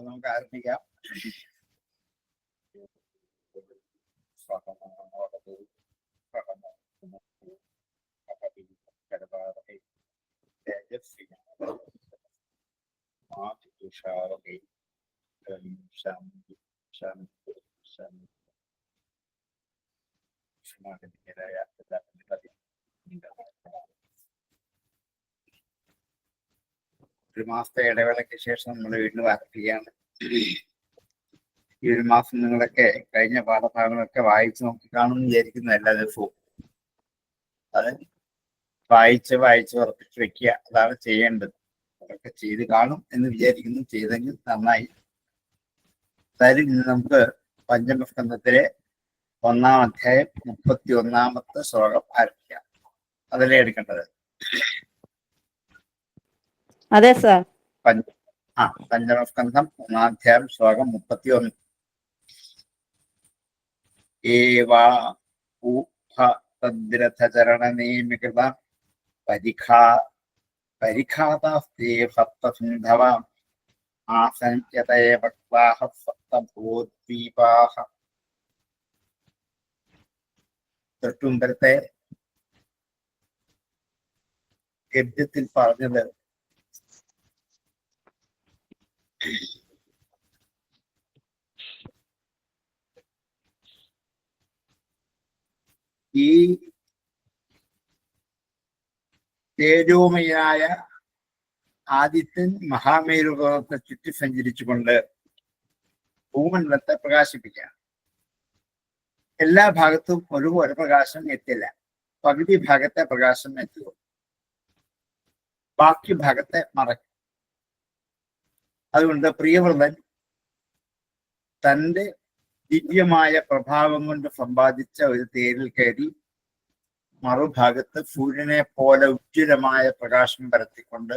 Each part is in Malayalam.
നമുക്ക് ആരംഭിക്കാം. ഒരു മാസത്തെ ഇടവേളയ്ക്ക് ശേഷം നമ്മൾ വീണ്ടും ആരംഭിക്കുകയാണ്. ഈ ഒരു മാസം നിങ്ങളൊക്കെ കഴിഞ്ഞ പാഠഭാഗങ്ങളൊക്കെ വായിച്ചു നോക്കി കാണുമെന്ന് വിചാരിക്കുന്നു. എല്ലാ ദിവസവും അത് വായിച്ച് ഉറപ്പിച്ച് വെക്കുക, അതാണ് ചെയ്യേണ്ടത്. അതൊക്കെ ചെയ്ത് കാണും എന്ന് വിചാരിക്കുന്നു. ചെയ്തെങ്കിൽ നന്നായി. അതായത് ഇന്ന് നമുക്ക് പഞ്ചമസ്കന്ധത്തിലെ 1-ാം അധ്യായം 31-ാമത്തെ ശ്ലോകം ആരംഭിക്കാം. അതല്ലേ എടുക്കേണ്ടത്? അതെ സാർ. പഞ്ചമസ്കന്ധം 1-ാം അധ്യായം ശ്ലോകം 31. ഏവാ തദ്രഥചരണനീമികൃത പരിഖാതാസ്തേ സപ്തസിന്ധവ ആസഞ്ചതയ ഭക്വാഹ സപ്തഭൂദ്വീപാഹ. തൊട്ടുമ്പരത്തെ ഗദ്യത്തിൽ പറഞ്ഞത് ഈ തേജോമയായ ആദിത്യൻ മഹാമേരു പർവ്വതത്തെ ചുറ്റി സഞ്ചരിച്ചുകൊണ്ട് ഭൂമണ്ഡലത്തെ പ്രകാശിപ്പിക്കുക. എല്ലാ ഭാഗത്തും ഒരുപോലെ പ്രകാശം എത്തില്ല. പകുതി ഭാഗത്തെ പ്രകാശം എത്തുക, ബാക്കി ഭാഗത്തെ മറയ്ക്കും. അതുകൊണ്ട് പ്രിയവ്രതൻ തന്റെ ദിവ്യമായ പ്രഭാവം കൊണ്ട് സമ്പാദിച്ച ഒരു തേരിൽ കയറി മറുഭാഗത്ത് സൂര്യനെ പോലെ ഉജ്ജ്വലമായ പ്രകാശം പരത്തിക്കൊണ്ട്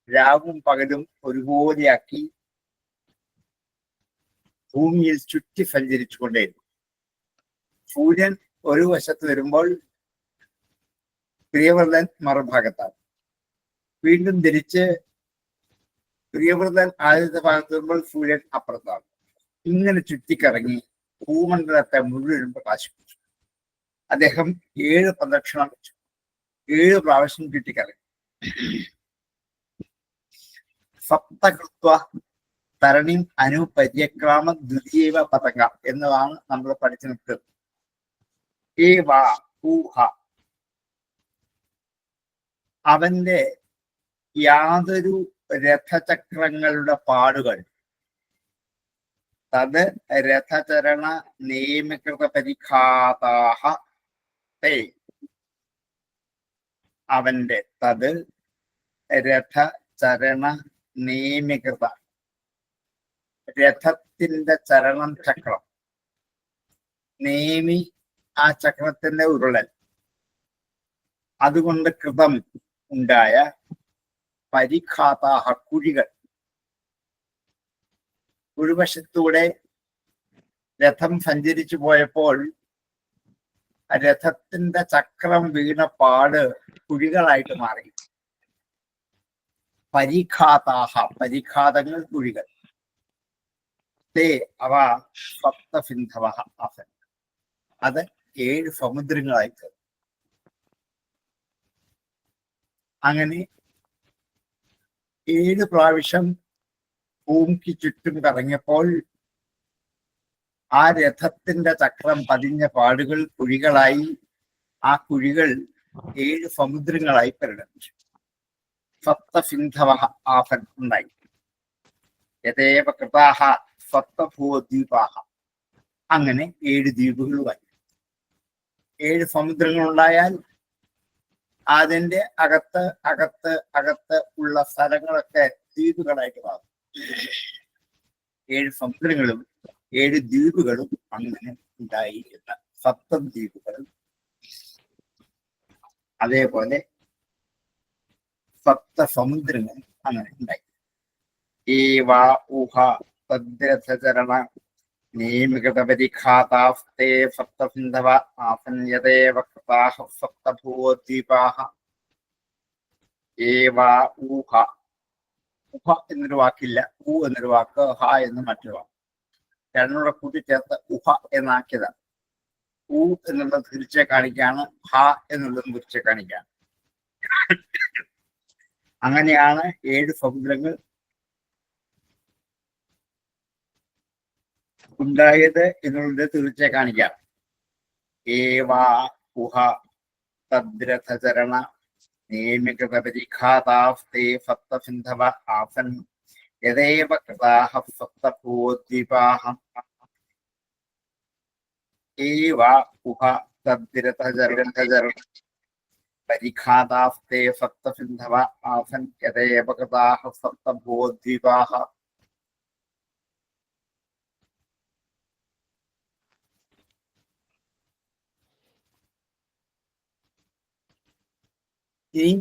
രാവും പകലും ഒരുപോലെയാക്കി ഭൂമിയിൽ ചുറ്റി സഞ്ചരിച്ചു കൊണ്ടേയിരുന്നു. സൂര്യൻ ഒരു വശത്ത് വരുമ്പോൾ പ്രിയവ്രതൻ മറുഭാഗത്താണ്. വീണ്ടും തിരിച്ച് പ്രിയവ്രതൻ ആദ്യത്തെ ഭാഗത്ത് വരുമ്പോൾ സൂര്യൻ അപ്പുറത്താണ്. ഇങ്ങനെ ചുറ്റിക്കറങ്ങി ഭൂമണ്ഡലത്തെ മുഴുവനും പ്രകാശിപ്പിച്ചു. അദ്ദേഹം 7 പ്രദക്ഷിണം വെച്ചു. 7 പ്രാവശ്യം ചുറ്റിക്കറങ്ങി. സപ്തകൃത്വ തരണിം അനുപര്യക്രമ ദ്വിതീയ പതംഗ എന്നതാണ് നമ്മൾ പഠിച്ചു നിൽക്കുന്നത്. അവന്റെ യാതൊരു രഥചക്രങ്ങളുടെ പാടുകൾ തത് രഥചരണ നിയമകൃത പരിഖാതാഹ തേ. അവന്റെ തത് രഥചരണ നിയമകൃത, രഥത്തിന്റെ ചരണം ചക്രം, നേമി ആ ചക്രത്തിന്റെ ഉരുളൽ, അതുകൊണ്ട് കൃതം ഉണ്ടായ പരിഖാതാഹ കുഴികൾ. ഒരു വശത്തൂടെ രഥം സഞ്ചരിച്ചു പോയപ്പോൾ രഥത്തിന്റെ ചക്രം വീണ പാട് കുഴികളായിട്ട് മാറി. പരിഖാതാഹ, പരിഖാതങ്ങൾ, കുഴികൾ. തേ അവ സപ്തസിന്ധവ ആസൻ, അത് 7 സമുദ്രങ്ങളായി തീർന്നു. അങ്ങനെ 7 പ്രാവശ്യം ഭൂമിക്ക് ചുറ്റും കറങ്ങിയപ്പോൾ ആ രഥത്തിന്റെ ചക്രം പതിഞ്ഞ പാടുകൾ കുഴികളായി. ആ കുഴികൾ 7 സമുദ്രങ്ങളായി പരിണമിച്ചു. സപ്തസിന്ധവ ആസൻ ഉണ്ടായി. യഥേവ കൃതാഹ സപ്തഭൂദ്വീപാഹ. അങ്ങനെ 7 ദ്വീപുകളുമായി. 7 സമുദ്രങ്ങളുണ്ടായാൽ അതിന്റെ അകത്ത് അകത്ത് അകത്ത് ഉള്ള സ്ഥലങ്ങളൊക്കെ ദ്വീപുകളായിട്ട് മാറും. 7 സമുദ്രങ്ങളും 7 ദ്വീപുകളും അങ്ങനെ ഉണ്ടായി എന്ന സപ്തദ്വീപുകളും അതേപോലെ സപ്തസമുദ്രങ്ങളും അങ്ങനെ ഉണ്ടായി. ഏവാ ഊഹ തദ്രഥചരണ നിയമകൃത പരിഖാതാസ്തേ സപ്തസിന്ധവ ആസൻ യഥേവ കൃതാഹ സപ്തഭൂദ്വീപാഹ. ഏവാ ഊഹ ഉഹ എന്നൊരു വാക്കില്ല, ഉ എന്നൊരു വാക്ക്, ഹ എന്ന് മറ്റൊരു വാക്ക്, രണ്ടുകൂടെ കൂട്ടിച്ചേർത്ത് ഉഹ എന്നാക്കിയതാണ്. ഉ എന്നുള്ളത് തിരിച്ചെ കാണിക്കാണ്, ഹ എന്നുള്ളത് തിരിച്ചെ കാണിക്കാണ്. അങ്ങനെയാണ് 7 സമുദ്രങ്ങൾ ഉണ്ടായത് എന്നുള്ളത് തീർച്ചയായി കാണിക്കാം. ഏവാ ഉഹ തദ്രഥചരണ നിയമികപരിഘാതാസ്തേ സപ്തസിന്ധവ ആസൻ യദേവ കൃതാഹ സപ്തഭൂദ്വീപാഃ. ഏവ ഉഹ തദ്രഥചരണ പരിഘാതാസ്തേ സപ്തസിന്ധവ ആസൻ യദേവ കൃതാഹ സപ്തഭൂദ്വീപാഃ. ഇനി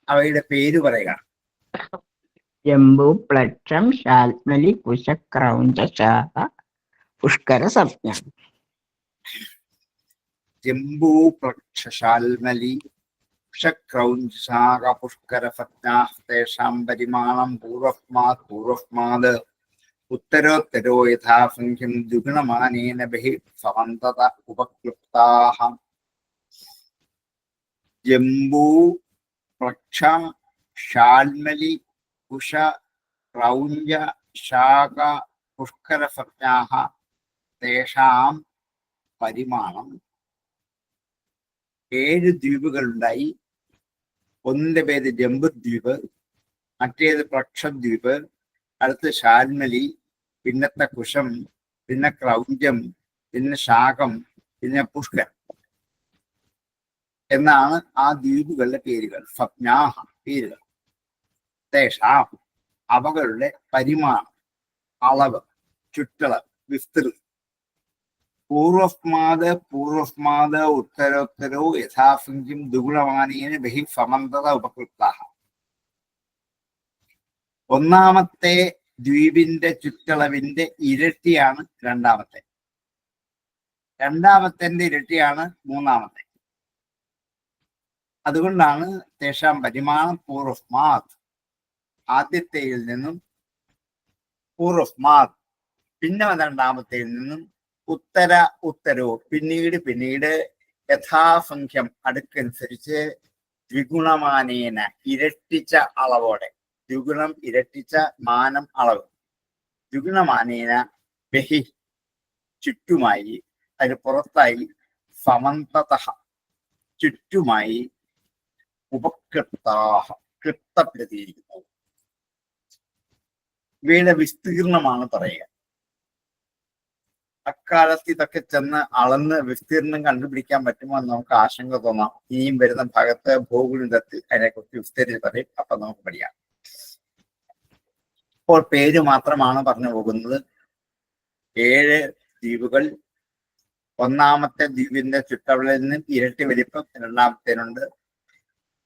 അവയുടെ പേര് പറയുക. ജംബു, പ്ലക്ഷം, ശാൽമലി, കുശ, ക്രൗഞ്ച, ശാഖ, പുഷ്കര, സംജ്ഞ. ജംബൂ, പ്ലക്ഷ, ശാൽമലി, കുശക്രൗഞ്ച, ശാഖ, പുഷ്കര, സംജ്ഞാഃ. തേഷാം പരിമാണം പൂർവസ്മാത് ഉത്തരോത്തരോ യഥാസംഖ്യം ദ്വിഗുണമാനേന ബഹിഃ സമന്തത ഉപക്ലുപ്താഃ. ജംബൂ, പ്ലക്ഷ, ശാൽമലി, കുശ, ക്രൗഞ്ച, ശാഖ, പുഷ്കര സംജ്ഞാഃ. തേഷാം പരിമാണം 7 ദ്വീപുകളുണ്ടായി. ഒന്നിന്റെ പേര് ജംബുദ്വീപ്, മറ്റേത് പ്ലക്ഷദ്വീപ്, അടുത്ത് ശാൽമലി, പിന്നത്തെ കുശം, പിന്നെ ക്രൗഞ്ചം, പിന്നെ ശാഖം, പിന്നെ പുഷ്കർ എന്നാണ് ആ ദ്വീപുകളുടെ പേരുകൾ, സംജ്ഞാഃ പേരുകൾ. തേഷാം അവകളുടെ പരിമാണം, അളവ്, ചുറ്റളവ്, വിസ്തൃതി. പൂർവസ്മാത് ഉത്തരോത്തരോ യഥാസംഖ്യം ദ്വിഗുണമാനേന ബഹിഃ സമന്തത ഉപകൃപ്താഃ. ഒന്നാമത്തെ ദ്വീപിന്റെ ചുറ്റളവിന്റെ ഇരട്ടിയാണ് രണ്ടാമത്തെ, രണ്ടാമത്തെ ഇരട്ടിയാണ് മൂന്നാമത്തെ. അതുകൊണ്ടാണ് തേഷാം പരിമാണം പൂർവസ്മാത്, ആദ്യത്തെയിൽ നിന്നും പൂർവസ്മാത്, പിന്നെ രണ്ടാമത്തെയിൽ നിന്നും ഉത്തരോ പിന്നീട് യഥാസംഖ്യം അടുക്കനുസരിച്ച് ദ്വിഗുണമാനേന ഇരട്ടിച്ച അളവോടെ, ദ്വിഗുണം ഇരട്ടിച്ച മാനം അളവ്, ദ്വിഗുണമാനേന ബഹി ചുറ്റുമായി, അതിന് പുറത്തായി, സമന്തതഃ ചുറ്റുമായി, ഉപകൃപ്താഃ കൃപ്തപ്പെടുത്തിയിരിക്കുന്നു. ഇവയുടെ വിസ്തീർണമാണ് പറയുക. അക്കാലത്ത് ഇതൊക്കെ ചെന്ന് അളന്ന് വിസ്തീർണം കണ്ടുപിടിക്കാൻ പറ്റുമോ എന്ന് നമുക്ക് ആശങ്ക തോന്നാം. ഇനിയും വരുന്ന ഭാഗത്ത് ഭൂഗുണിതത്തിൽ അതിനെക്കുറിച്ച് വിസ്തരിച്ച് പറയും, അപ്പൊ നമുക്ക് പഠിക്കാം. ഇപ്പോൾ പേര് മാത്രമാണ് പറഞ്ഞു പോകുന്നത്. 7 ദ്വീപുകൾ. ഒന്നാമത്തെ ദ്വീപിന്റെ ചുറ്റളവിൽ നിന്ന് ഇരട്ടി വലിപ്പം രണ്ടാമത്തേനുണ്ട്,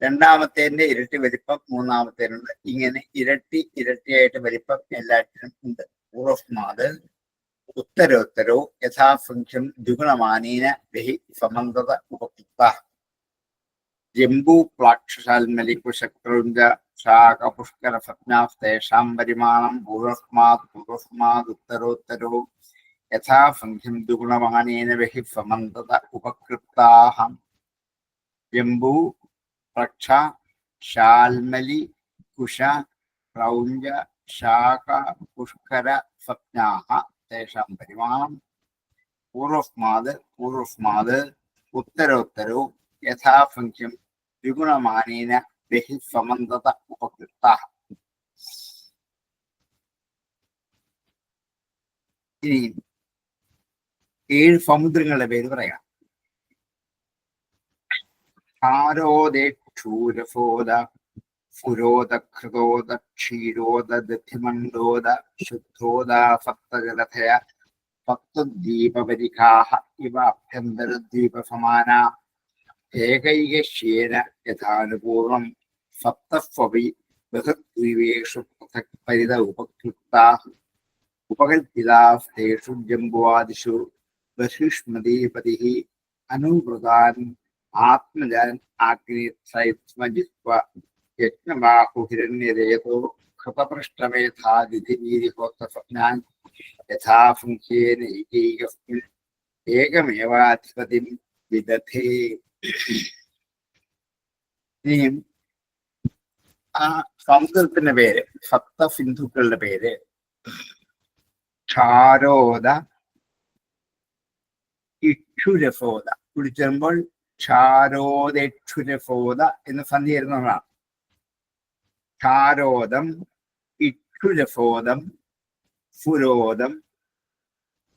രണ്ടാമത്തേന്റെ ഇരട്ടി വലിപ്പം മൂന്നാമത്തേനുണ്ട്. ഇങ്ങനെ ഇരട്ടിയായിട്ട് വലിപ്പം എല്ലാറ്റിനും ഉണ്ട്. പൂർവസ്മാത് ഉത്തരോത്തരോ യഥാസംഖ്യം ദ്വിഗുണമാനേന ബഹി സമന്തത ഉപകൃപ്താഃ. ജംബൂ, പ്ലാക്ഷ, ശാൽമലി, കുശക്രൗഞ്ച, ശാഖ, പുഷ്കര സംജ്ഞാഃ. തേഷാം പരിമാണം പൂർവസ്മാത് ഉത്തരോത്തരോ യഥാസംഖ്യം ദ്വിഗുണമാനേന ബഹി സമന്തത ഉപകൃപ്താഃ. ജംബൂ, പ്ലക്ഷ, ശാൽമലി, കുശ, ക്രൗഞ്ച, ശാഖ, പുഷ്കര സംജ്ഞാഃ. തേഷാം പരിമാണം പൂർവസ്മാത് ഉത്തരോത്തരോ യഥാസംഖ്യം ദ്വിഗുണമാനേന ബഹി സമന്തത ഉപകൃപ്താഃ. ഇനി 7 സമുദ്രങ്ങളുടെ പേര് പറയാം. ക്ഷൂരസോദ, ഫുരോദ, ഘൃതോദ, ക്ഷീരോദ, ദധിമണ്ഡോദ, ശുദ്ധോദ, സപ്തജലധയ, സപ്തദ്വീപപരിഖാഃ ഇവ അഭ്യന്തരദ്വീപസമാനാ. ഏകൈകശ്യേന യഥാനുപൂർവം സപ്തസ്വപി ബൃഹദ്ദ്വീപേഷു പൃഥക് പരിത ഉപകൃപ്താഃ. ഉപകൽപിതാസ്തേഷു ജംബുവാദിഷു ബഹിഷ്മതീപതിഃ അനുവൃതാൻ ആത്മജാൻ ആഗ്നിസ്മജിത്വ യജ്ഞബാഹു ഹിരണ്യരേതോ കൃതപൃഷ്ഠമേധാതിഥിരീതിഹോക്തസ്വപ്നാൻ യഥാഭുങ്ക്യേന ഏകൈകസ്മിൻ ഏകമേവാധിപതിം വിദധേ. ഇനിയും ആ സമുദ്രത്തിന്റെ പേര്, സപ്തസിന്ധുക്കളുടെ പേര് ക്ഷാരോദ, ഇക്ഷുരസോദ. കുടിച്ചേരുമ്പോൾ ക്ഷാരോദക്ഷുരസോദ എന്ന് സന്ധി വരുന്നതാണ്. ക്ഷാരോദം, ഇക്ഷുരസോദം, ഫുരോദം,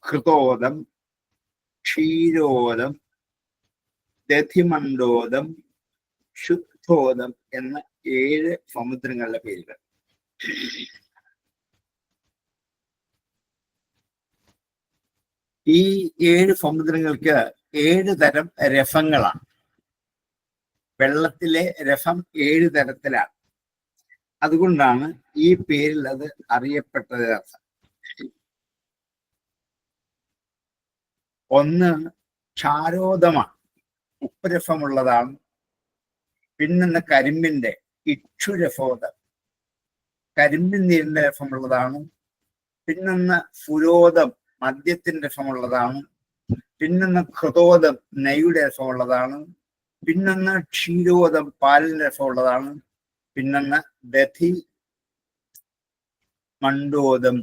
ഹൃതോദം, ക്ഷീരോദം, ദധിമണ്ഡോദം, ശുദ്ധോദം എന്ന 7 സമുദ്രങ്ങളുടെ പേരുകൾ. ഈ 7 സമുദ്രങ്ങൾക്ക് 7 തരം രസങ്ങളാണ്. വെള്ളത്തിലെ രസം 7 തരത്തിലാണ്. അതുകൊണ്ടാണ് ഈ പേരിൽ അത് അറിയപ്പെട്ടത്. ഒന്ന് ക്ഷാരോദമാണ്, ഉപ്പുരസമുള്ളതാണ്. പിന്നെ കരിമ്പിന്റെ ഇക്ഷുരസോദം, കരിമ്പിൻ നീരിന്റെ രസമുള്ളതാണ്. പിന്നെ ഫുരോദം, മദ്യത്തിന്റെ രസമുള്ളതാണ്. പിന്നെ ഹൃതോദം, നെയ്യുടെ രസമുള്ളതാണ്. പിന്നെ ക്ഷീരോദം, പാലിന്റെ രസമുള്ളതാണ്. പിന്നെ ദധി മണ്ഡോദം,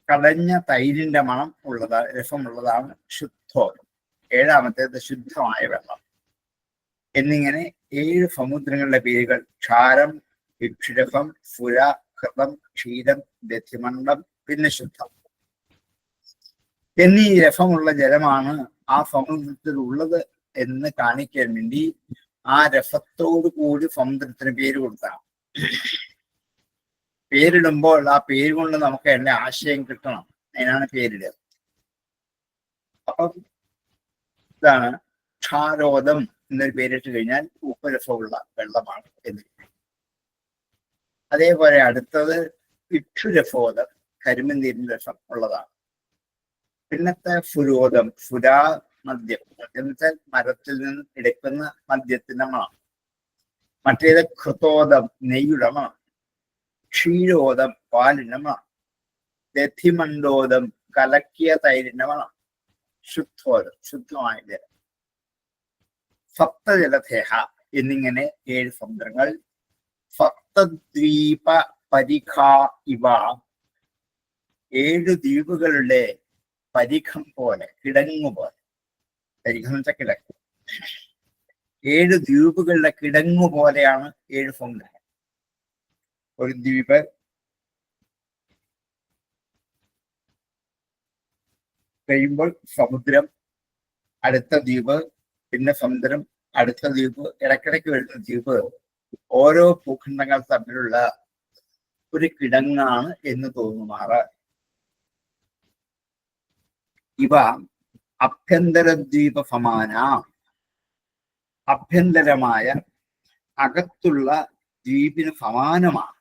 കടഞ്ഞ തൈരിന്റെ മണം ഉള്ളതാണ്, രസമുള്ളതാണ്. ശുദ്ധോദം, 7ാമത്തേത് ശുദ്ധമായ വെള്ളം. എന്നിങ്ങനെ 7 സമുദ്രങ്ങളുടെ പേരുകൾ ക്ഷാരം, ഇക്ഷുരസം, ഫുര, ഹൃതം, ക്ഷീരം, ദധിമണ്ഡം, പിന്നെ ശുദ്ധം എന്നീ രസമുള്ള ജലമാണ് ആ സമുദ്രത്തിൽ ഉള്ളത് എന്ന് കാണിക്കാൻ വേണ്ടി ആ രസത്തോടു കൂടി സമുദ്രത്തിന് പേര് കൊടുത്താണ്. പേരിടുമ്പോൾ ആ പേര് കൊണ്ട് നമുക്ക് എല്ലാ ആശയം കിട്ടണം, അതിനാണ് പേരിടുക. അപ്പം ഇതാണ് ക്ഷാരോദം എന്നൊരു പേരിട്ട് കഴിഞ്ഞാൽ ഉപ്പുരസമുള്ള വെള്ളമാണ് എന്ന്. അതേപോലെ അടുത്തത് ഇക്ഷുരസോദം, കരിമ്പിൻ നീരിന്റെ രസം ഉള്ളതാണ്. പിന്നത്തെ ഫുരോദം, ഫുരാ മദ്യം എന്നുവെച്ചാൽ മരത്തിൽ നിന്ന് എടുക്കുന്ന മദ്യത്തിന്റെ മണം. മറ്റേത് ഘൃതോദം, നെയ്യുടെ മണം. ക്ഷീരോദം, പാലിന്റെ മണം. ദധിമണ്ഡോദം, കലക്കിയ തൈരിന്റെ മണം. ശുദ്ധോദം, ശുദ്ധമായ ജലം. സപ്തജലധേഹ എന്നിങ്ങനെ 7 സമുദ്രങ്ങൾ. സപ്തദ്വീപ പരിഖ ഇവ, 7 ദ്വീപുകളുടെ പരിഖം പോലെ, കിടങ്ങു പോലെ. പരിഖം വെച്ച കിടങ്ങ്. 7 ദ്വീപുകളുടെ കിടങ്ങു പോലെയാണ് 7 സമുദ്രങ്ങൾ. ഒരു ദ്വീപ് കഴിയുമ്പോൾ സമുദ്രം, അടുത്ത ദ്വീപ്, പിന്നെ സമുദ്രം, അടുത്ത ദ്വീപ്, ഇടയ്ക്കിടയ്ക്ക് വരുന്ന ദ്വീപ്, ഓരോ ഭൂഖണ്ഡങ്ങൾ തമ്മിലുള്ള ഒരു കിടങ്ങാണ് എന്ന് തോന്നുമാറ്. ഇവ അഭ്യന്തരദ്വീപ സമാന, അഭ്യന്തരമായ അകത്തുള്ള ദ്വീപിന് സമാനമാണ്.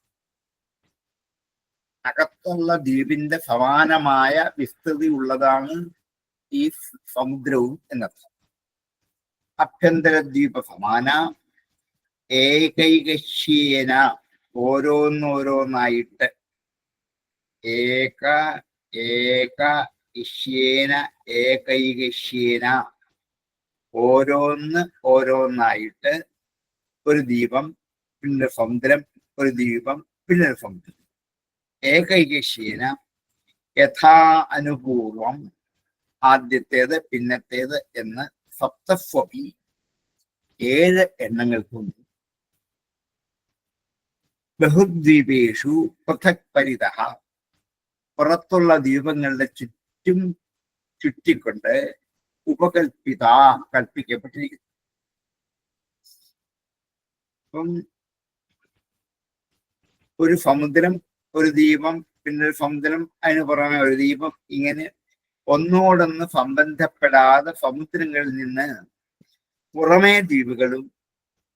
അകത്തുള്ള ദ്വീപിന്റെ സമാനമായ വിസ്തൃതി ഉള്ളതാണ് ഈ സമുദ്രവും എന്നർത്ഥം. അഭ്യന്തരദ്വീപ സമാന, ഏകൈകശ്യേന, ഓരോന്നോരോന്നായിട്ട്, ഇഷ്യേന, ഏകൈകശ്യേന, ഓരോന്നായിട്ട് ഒരു ദ്വീപം, പിന്നെ സമുദ്രം, ഒരു ദ്വീപം, പിന്നെ സമുദ്രം. ഏകൈകശ്യേന യഥാ അനുപൂർവം, ആദ്യത്തേത് പിന്നത്തേത് എന്ന് സപ്തസ്വപി 7 എണ്ണങ്ങൾക്കുണ്ട്. ബഹുദ്വീപേഷു പൃഥക് പരിതഃ, പുറത്തുള്ള ദ്വീപങ്ങളുടെ ചുറ്റും ചുറ്റിക്കൊണ്ട് ഉപകൽപ്പിത, കൽപ്പിക്കപ്പെട്ടിരിക്കുന്നു. അപ്പം ഒരു സമുദ്രം, ഒരു ദ്വീപം, പിന്നെ ഒരു സമുദ്രം, അതിന് പുറമെ ഒരു ദ്വീപം, ഇങ്ങനെ ഒന്നോടൊന്ന് സംബന്ധപ്പെടാതെ സമുദ്രങ്ങളിൽ നിന്ന് പുറമേ ദ്വീപുകളും,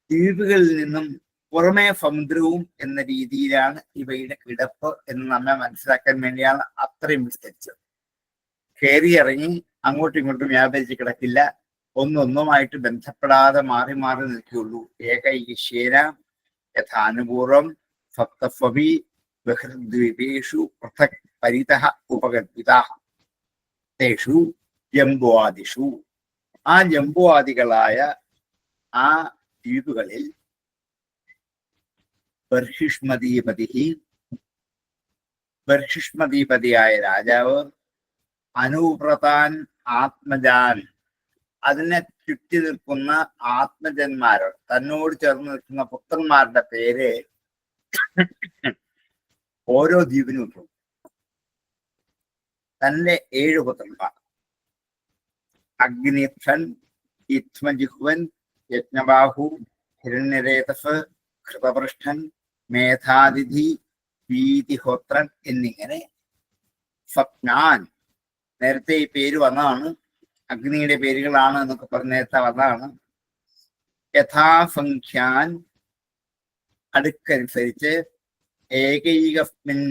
ദ്വീപുകളിൽ നിന്നും പുറമേ സമുദ്രവും എന്ന രീതിയിലാണ് ഇവയുടെ കിടപ്പ് എന്ന് നമ്മെ മനസ്സിലാക്കാൻ വേണ്ടിയാണ് അത്രയും വിസ്തരിച്ചത്. കയറി ഇറങ്ങി അങ്ങോട്ടും ഇങ്ങോട്ടും വ്യാപരിച്ച് കിടക്കില്ല, ഒന്നൊന്നുമായിട്ട് ബന്ധപ്പെടാതെ മാറി മാറി നിൽക്കുകയുള്ളൂ. ഏകൈകശ്യേന യഥാനുപൂർവം സപ്തസ്വപി ബഹിർദ്വീപേഷു പൃഥക് പരിതഃ ഉപകൽപിതാഃ തേഷു ജംബുവാദിഷു. ആ ജംബുവാദികളായ ആ ദ്വീപുകളിൽ ബർഹിഷ്മതീപതിയായ രാജാവ് അനുവ്രതാൻ ആത്മജാൻ, അതിനെ ചുറ്റി നിൽക്കുന്ന ആത്മജന്മാരോട്, തന്നോട് ചേർന്ന് നിൽക്കുന്ന പുത്രന്മാരുടെ പേര് ഓരോ ദ്വീപിനും ഇട്ടു. തന്റെ 7 പുത്രന്മാർ അഗ്നിധ്വൻ, ഇത്മജിഹ്വൻ, യജ്ഞബാഹു, ഹിരണ്യരേതസ്, കൃതപൃഷ്ഠൻ, മേധാതിഥി, വീതിഹോത്രൻ എന്നിങ്ങനെ സ്വപ്നാൻ, നേരത്തെ ഈ പേര് വന്നതാണ്, അഗ്നിയുടെ പേരുകളാണ് എന്നൊക്കെ പറഞ്ഞ നേരത്തെ വന്നതാണ്. യഥാസംഖ്യാൻ, അടുക്കനുസരിച്ച്, ഏകൈകസ്മിൻ,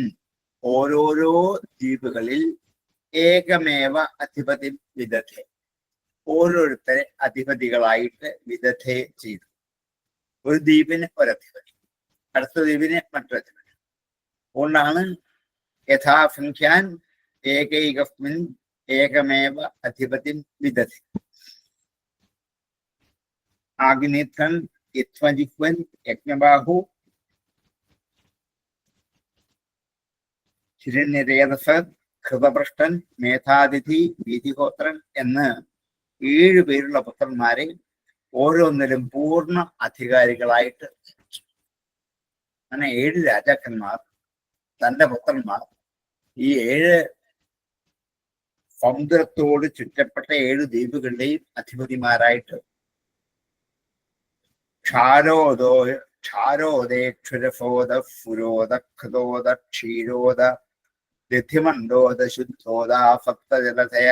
ഓരോരോ ദ്വീപുകളിൽ, ഏകമേവ അധിപതി വിദധേ, ഓരോരുത്തരെ അധിപതികളായിട്ട് വിദധേ ചെയ്തു. ഒരു ദ്വീപിന് ഒരധിപതി, അടുത്ത ദ്വീപിന് മറ്റൊരധിപതി. അതുകൊണ്ടാണ് യഥാസംഖ്യാൻ ഏകൈകസ്മിൻ ഏകമേവ അധിപതി വിദധേ. ആഗ്നിധ്വൻ, ഇത്മജിഹ്വൻ, യജ്ഞബാഹു, ഹിരണ്യരേതസ്, കൃതപൃഷ്ഠൻ, മേധാതിഥി, വീതിഹോത്രൻ എന്ന് 7 പേരുള്ള പുത്രന്മാരെ ഓരോന്നിലും പൂർണ്ണ അധികാരികളായിട്ട്. അങ്ങനെ 7 രാജാക്കന്മാർ തന്റെ പുത്രന്മാർ ഈ 7 സമുദ്രത്തോട് ചുറ്റപ്പെട്ട 7 ദ്വീപുകളുടെയും അധിപതിമാരായിട്ട് ക്ഷാരോദേക്ഷുരഫോദ ഫുരോദ കൃതോദ ക്ഷീരോദ ദധിമണ്ഡോദ ശുദ്ധോദ സപ്തജലധയ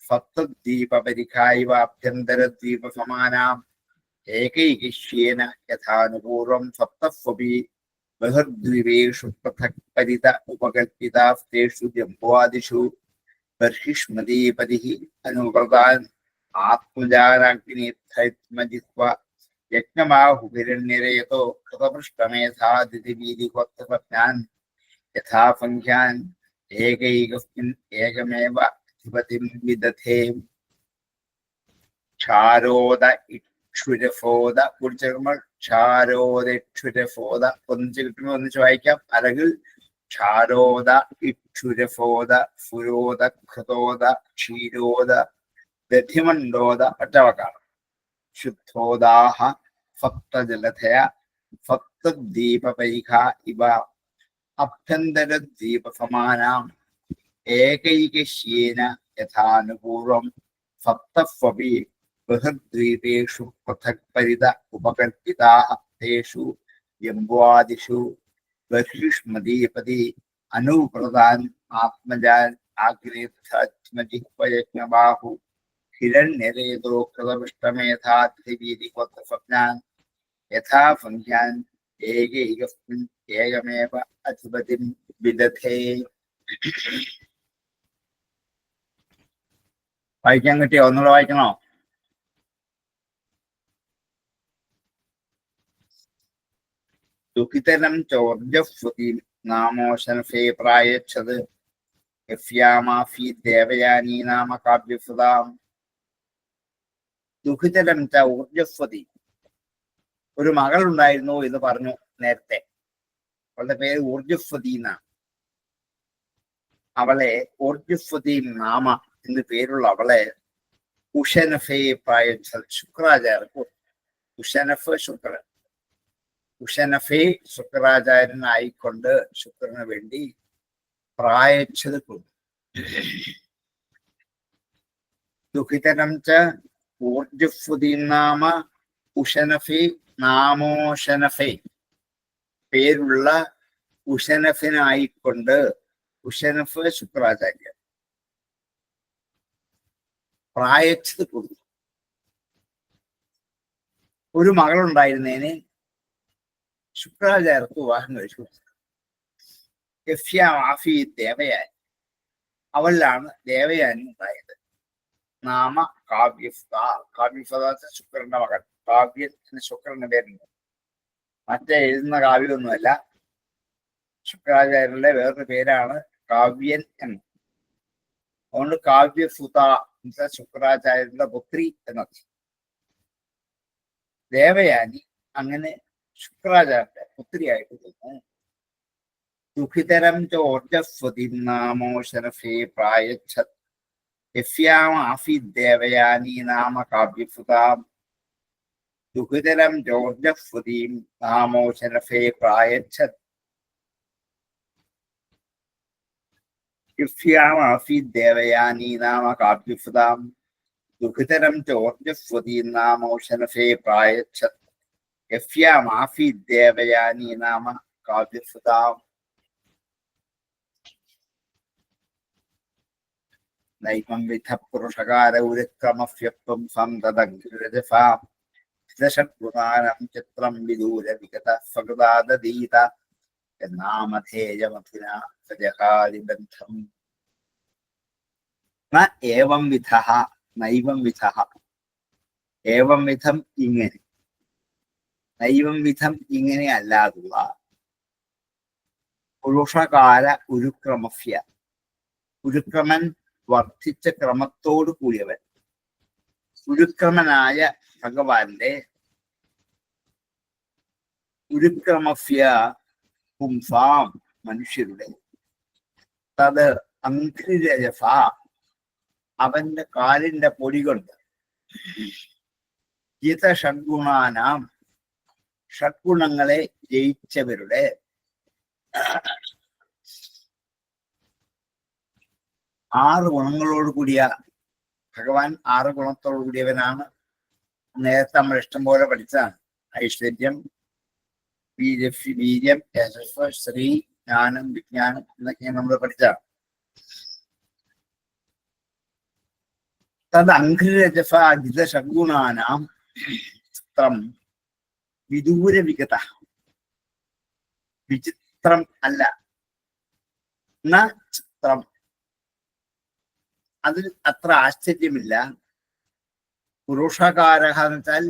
സപ്തദ്വീപരിഖായിവാഭ്യന്തരദ്വീപ സമാനാം ഏകൈകിഷ്യേന യഥാനുപൂർവം സപ്തസ്വപി ബഹിർദ്വീപേഷു പൃഥക് പരിത ഉപകൽപിതാസ്തേഷു ജംബുവാദിഷു ബർഹിഷ്മതീപതിഃ അനുവ്രതാൻ ആത്മജാനാഗ്നിധ്വ യജ്ഞബാഹുഹിരണ്യരേതോ കൃതപൃഷ്ഠമേധാതിഥിവീതിഹോത്രജ്ഞാൻ യഥാസംഖ്യാൻ ഏകൈകസ്മിൻ ഏകമേവ അധിപതിം വിദധേ. ക്ഷാരോദ ഇക്ഷുരഫോദ കുടിച്ചേർക്കുമ്പോൾ ക്ഷാരോദക്ഷുരഫോദ ഒന്നിച്ച് കിട്ടുമ്പോൾ ഒന്നിച്ച് വായിക്കാം. അല്ലെങ്കിൽ ക്ഷാരോദ ഇക്ഷുരഫോദ ഫുരോദ കൃതോദ ക്ഷീരോദ ദധിമണ്ഡോദ ഒറ്റവാക്കാണ്. ശുദ്ധോദാഹ സപ്തജലധയ സപ്തദ്വീപരിഖ ഇവ അഭ്യന്തരദ്വീപ സമാനാം ഏകൈകശ്യേന യഥാനുപൂർവം സപ്തസ്വപി ബഹിർദ്വീപേഷു പൃഥക് പരിത ഉപകൽപിതാഃ തേഷു ജംബുവാദിഷു ബർഹിഷ്മതീപതി അനുവ്രതാൻ ആത്മജാൻ ആഗ്നിധ്വജ്ഞബാഹു ഹിരണ്യരേതോ കൃതപൃഷ്ഠമേധാതിഥിവീതിഹോത്രസ്വപ്നാൻ യഥാസംഖ്യാൻ ഏകൈകസ്മിൻ ഏകമേവ അധിപതിം വിദധേ. വായിക്കാൻ കിട്ടിയോ? ഒന്നുകൂടെ വായിക്കണോ? ദുഃഖിതരം ചോർജസ്വതീം നാമോശനഫേ പ്രായച്ഛത് യഫ്യാമാഫി ദേവയാനീ നാമ കാവ്യസുതാം. ദുഃഖിതരം ച ഊർജസ്വതി, ഒരു മകൾ ഉണ്ടായിരുന്നു എന്ന് പറഞ്ഞു നേരത്തെ. അവളുടെ പേര് ഊർജസ്വതി എന്നാണ്. അവളെ ഊർജസ്വതി നാമ എന്ന് പേരുള്ള അവളെ ഉഷനഫയെ പ്രായച്ഛത്, ശുക്രാചാര്യർക്ക്. ഉഷനഫ് ശുക്രൻ. ഉഷനഫെ ശുക്രാചാര്യനായിക്കൊണ്ട് ശുക്രന് വേണ്ടി പ്രായച്ഛത് കൊടുത്തു. ദുഃഖിതരം ച ഊർജസ്വതി നാമ ഉഷനഫെ നാമോഷനഫെ, പേരുള്ള ഉഷനഫിനായിക്കൊണ്ട്, ഉഷനഫ് ശുക്രാചാര്യൻ പ്രായച്ഛത് കൊടുത്തു. ഒരു മകളുണ്ടായിരുന്നതിന് ശുക്രാചാര്യർക്ക് വിവാഹം കഴിച്ചു കൊടുത്തു. യഫ്യാമാഫി ദേവയാനി, അവളിലാണ് ദേവയാനി ഉണ്ടായത്. നാമ കാവ്യഫത, കാവ്യഫത ശുക്രന്റെ മകൻ. കാവ്യ ശുക്രന്റെ പേരുണ്ട്. മറ്റേ എഴുതുന്ന കാവ്യമൊന്നുമല്ല, ശുക്രാചാര്യരുടെ വേറൊരു പേരാണ് കാവ്യൻ എന്ന്. അതുകൊണ്ട് കാവ്യസുത ശുക്രാചാര്യരുടെ പുത്രി എന്നത്. ദേവയാനി അങ്ങനെ ശുക്രാചാര്യന്റെ പുത്രിയായിട്ട് തോന്നുന്നു. ദുഃഖിതരം ചോർജസ്വതി നാമോ ശരഫേ പ്രായച്ഛത് യസ്യാമാസീത് ദേവയാനി നാമ കാവ്യസുതാം. ദുഃഖിതരം ചോർജസ്വതീം നാമോ ശരഫേ പ്രായച്ഛത് യസ്യാമാസീത് ദേവയാനി നാമ കാവ്യസുതാം. ദുഃഖിതരം ചോർജസ്വതീം നാമോ ശരഫേ പ്രായച്ഛത് യസ്യാമാസീത് ദേവയാനി നാമ കാവ്യസുതാം. നൈമം വിധ പുരുഷകാര ഉരുക്രമഫ്യത്വം സന്തതഗ്രജസാം ദശഗുണാനം ചിത്രം വിദൂര വിഗത സ്വഗതാദീത നാമധേയമധുന സജഹാദിബന്ധം. ന ഏവം വിധഃ നൈവം വിധഃ. ഏവം വിധം ഇങ്ങനെ, നൈവം വിധം ഇങ്ങനെ അല്ലാതുള്ള പുരുഷകാല ഉരുക്രമഫ്യ. ഉരുക്രമൻ വർദ്ധിച്ച ക്രമത്തോടു കൂടിയവൻ. ഉരുക്രമനായ ഭഗവാന്റെ ഉരുക്രമഫ്യ പുംസാം മനുഷ്യരുടെ തത് അംഘ്രിരജസ അവന്റെ കാലിന്റെ പൊടി കൊണ്ട് ജിത ഷഡ്ഗുണാനാം ഷഡ്ഗുണങ്ങളെ ജയിച്ചവരുടെ ആറ് ഗുണങ്ങളോട് കൂടിയ ഭഗവാൻ ആറ് ഗുണത്തോടു കൂടിയവനാണ്. നേരത്തെ നമ്മൾ ഇഷ്ടം പോലെ പഠിച്ചതാണ്. ഐശ്വര്യം, വീര്യം, യശസ്വ, ശ്രീ, ജ്ഞാനം, വിജ്ഞാനം എന്നൊക്കെ നമ്മൾ പഠിച്ചതാണ്. തത് അംഘ്രിരജസ ജിത ഷഡ്ഗുണാനാം ചിത്രം വിദൂര വിഗത. വിചിത്രം അല്ല, ന ചിത്രം, അതിൽ അത്ര ആശ്ചര്യമില്ല. പുരുഷകാര എന്ന് വെച്ചാൽ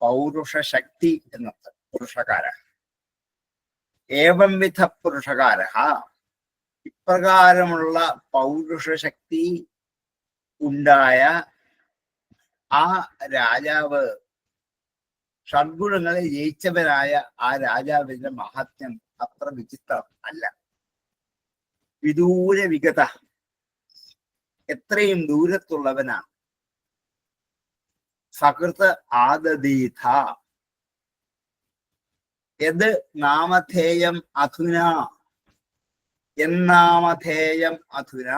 പൗരുഷ ശക്തി എന്നർത്ഥം. പുരുഷകാര ഏവം വിധ പുരുഷകാര, ഇപ്രകാരമുള്ള പൗരുഷ ശക്തി ഉണ്ടായ ആ രാജാവ്, ഷഡ്ഗുണങ്ങളെ ജയിച്ചവനായ ആ രാജാവിന്റെ മഹാത്മ്യം അത്ര വിചിത്രം അല്ല. വിദൂര വിഗത, എത്രയും ദൂരത്തുള്ളവനാണ്. സകൃത് ആദദീഥ യത് നാമധേയം അധുന. എന്നാമധേയം അധുന.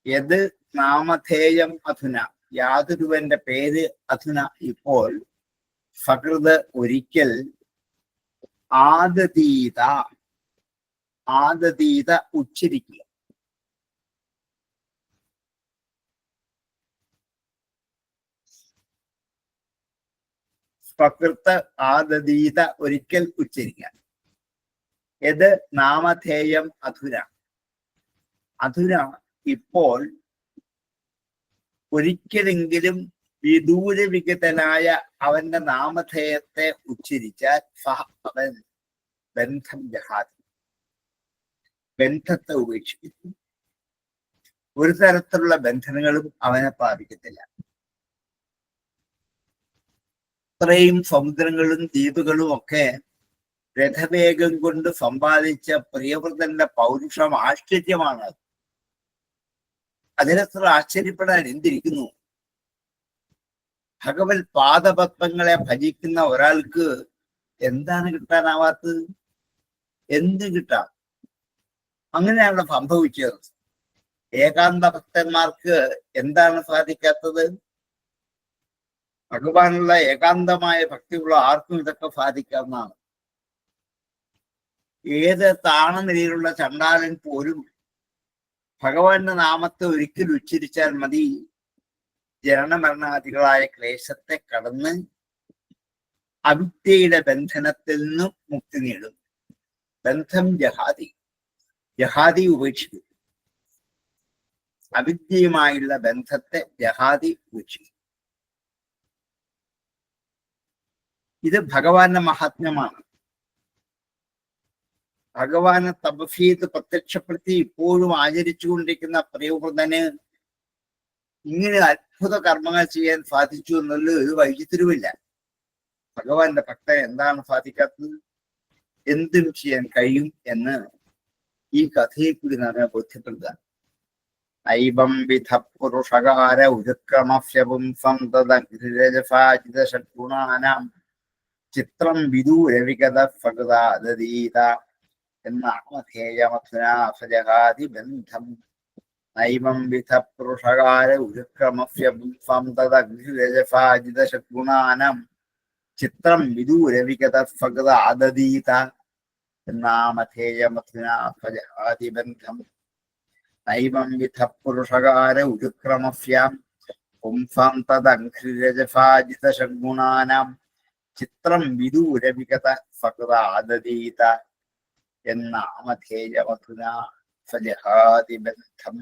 യത് നാമധേയം അധുന, യാതൊരുവന്റെ പേര് അധുന ഇപ്പോൾ. സകൃത് ഒരിക്കൽ. ആദദീത, ആദദീത ഉച്ചരിക്കുക. സകൃത് ആദദീത ഒരിക്കൽ ഉച്ചരിക്കുക. യത് നാമധേയം അധുന. അധുന ഇപ്പോൾ. ഒരിക്കലെങ്കിലും വിദൂര വിഗതനായ അവന്റെ നാമധേയത്തെ ഉച്ചരിച്ചാൽ സഹ അവൻ ബന്ധം ജഹാതി, ബന്ധത്തെ ഉപേക്ഷിക്കുന്നു. ഒരു തരത്തിലുള്ള ബന്ധനങ്ങളും അവനെ ബാധിക്കത്തില്ല. ഇത്രയും സമുദ്രങ്ങളും ദ്വീപുകളും ഒക്കെ രഥവേഗം കൊണ്ട് സമ്പാദിച്ച പ്രിയവ്രതന്റെ പൗരുഷം ആശ്ചര്യമാണ്. അതിനത്ര ആശ്ചര്യപ്പെടാൻ എന്തിരിക്കുന്നു? ഭഗവത് പാദപത്മങ്ങളെ ഭജിക്കുന്ന ഒരാൾക്ക് എന്താണ് കിട്ടാനാവാത്തത്? എന്ത് കിട്ടാം? അങ്ങനെയാണ് സംഭവിച്ചത്. ഏകാന്ത ഭക്തന്മാർക്ക് എന്താണ് സാധിക്കാത്തത്? ഭഗവാനുള്ള ഏകാന്തമായ ഭക്തിയുള്ള ആർക്കും ഇതൊക്കെ സാധിക്കാവുന്നതാണ്. ഏത് താണനിലയിലുള്ള ചണ്ടാലൻ പോലും ഭഗവാന്റെ നാമത്തെ ഒരിക്കൽ ഉച്ചരിച്ചാൽ മതി, ജനനമരണാദികളായ ക്ലേശത്തെ കടന്ന് അവിദ്യയുടെ ബന്ധനത്തിൽ നിന്നും മുക്തി നേടും. ബന്ധം ജഹാദി, ജഹാദി ഉപേക്ഷിക്കും. അവിദ്യയുമായുള്ള ബന്ധത്തെ ജഹാദി ഉപേക്ഷിക്കും. ഇത് ഭഗവാന്റെ മഹാത്മ്യമാണ്. ഭഗവാനെ തപസ്യത്ത് പ്രത്യക്ഷപ്പെടുത്തി ഇപ്പോഴും ആചരിച്ചുകൊണ്ടിരിക്കുന്ന പ്രിയവ്രതന് ഇങ്ങനെ അത്ഭുത കർമ്മങ്ങൾ ചെയ്യാൻ സാധിച്ചു എന്നുള്ള ഒരു വൈചിത്ര്യമില്ല. ഭഗവാന്റെ ഭക്തൻ എന്താണ് സാധിക്കാത്തത്? എന്തും ചെയ്യാൻ കഴിയും എന്ന് ഈ കഥയെ കൂടി നമ്മെ ബോധ്യപ്പെടുക. ഐവം വിധ പുരുഷകാര ഉരുക്രമസ്യപുംസം തദ്ഗുണാനാം ചിത്രം വിദൂരവിഗത ഫഗദാദീത എന്നാമധേയമധുനാഫജഹാതി ബന്ധം. നൈവം വിധ പുരുഷകാര ഉരുക്രമസ്യപുംസം തദ്ഗുണാനാം ചിത്രം വിദൂരവിഗത ഫഗദാദീത എന്നാമധേയമധുനാഫജഹാതി ബന്ധം. നൈവം വിധ പുരുഷകാര ഉരുക്രമസ്യാം പുംസാം തദംഘ്രിരജഫാജിതഷഡ്ഗുണാനാം ചിത്രം വിദൂരവിഗത ഫഗദാദീത എന്നാമധേയമധുനാ ഫജഹാതി ബന്ധം.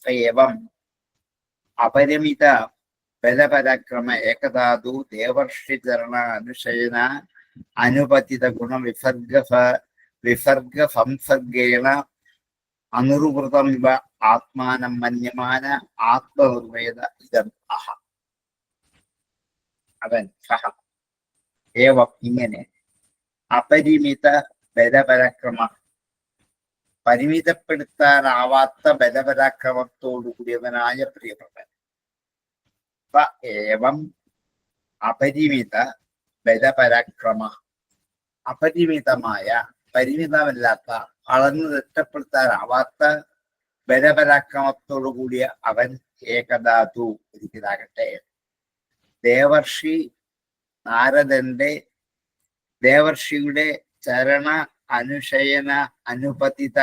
ഏവം അപരിമിത ബലപരാക്രമ ഏകധാതു ദേവർഷിചരണ അനുശയന അനുപതിത വിസർഗ സംസർഗേണ അനുവൃതം ഇവ ആത്മാനം മന്യമാന ആത്മനിർവേദ ഇതം അഹ. അവൻ സഹ ഏവം ഇങ്ങനെ അപരിമിത ബലപരാക്രമ, പരിമിതപ്പെടുത്താനാവാത്ത ബലപരാക്രമത്തോടു കൂടിയവനായ പ്രിയപ്രഭൻ. ഏവം അപരിമിത ബലപരാക്രമ, അപരിമിതമായ, പരിമിതമല്ലാത്ത, അളന്നു തിട്ടപ്പെടുത്താനാവാത്ത ബലപരാക്രമത്തോടു കൂടിയ അവൻ ഏകധാതു ഒരിക്കലാകട്ടെ. ദേവർഷി നാരദന്റെ ദേവർഷിയുടെ ചരണ അനുശയന അനുപതിത,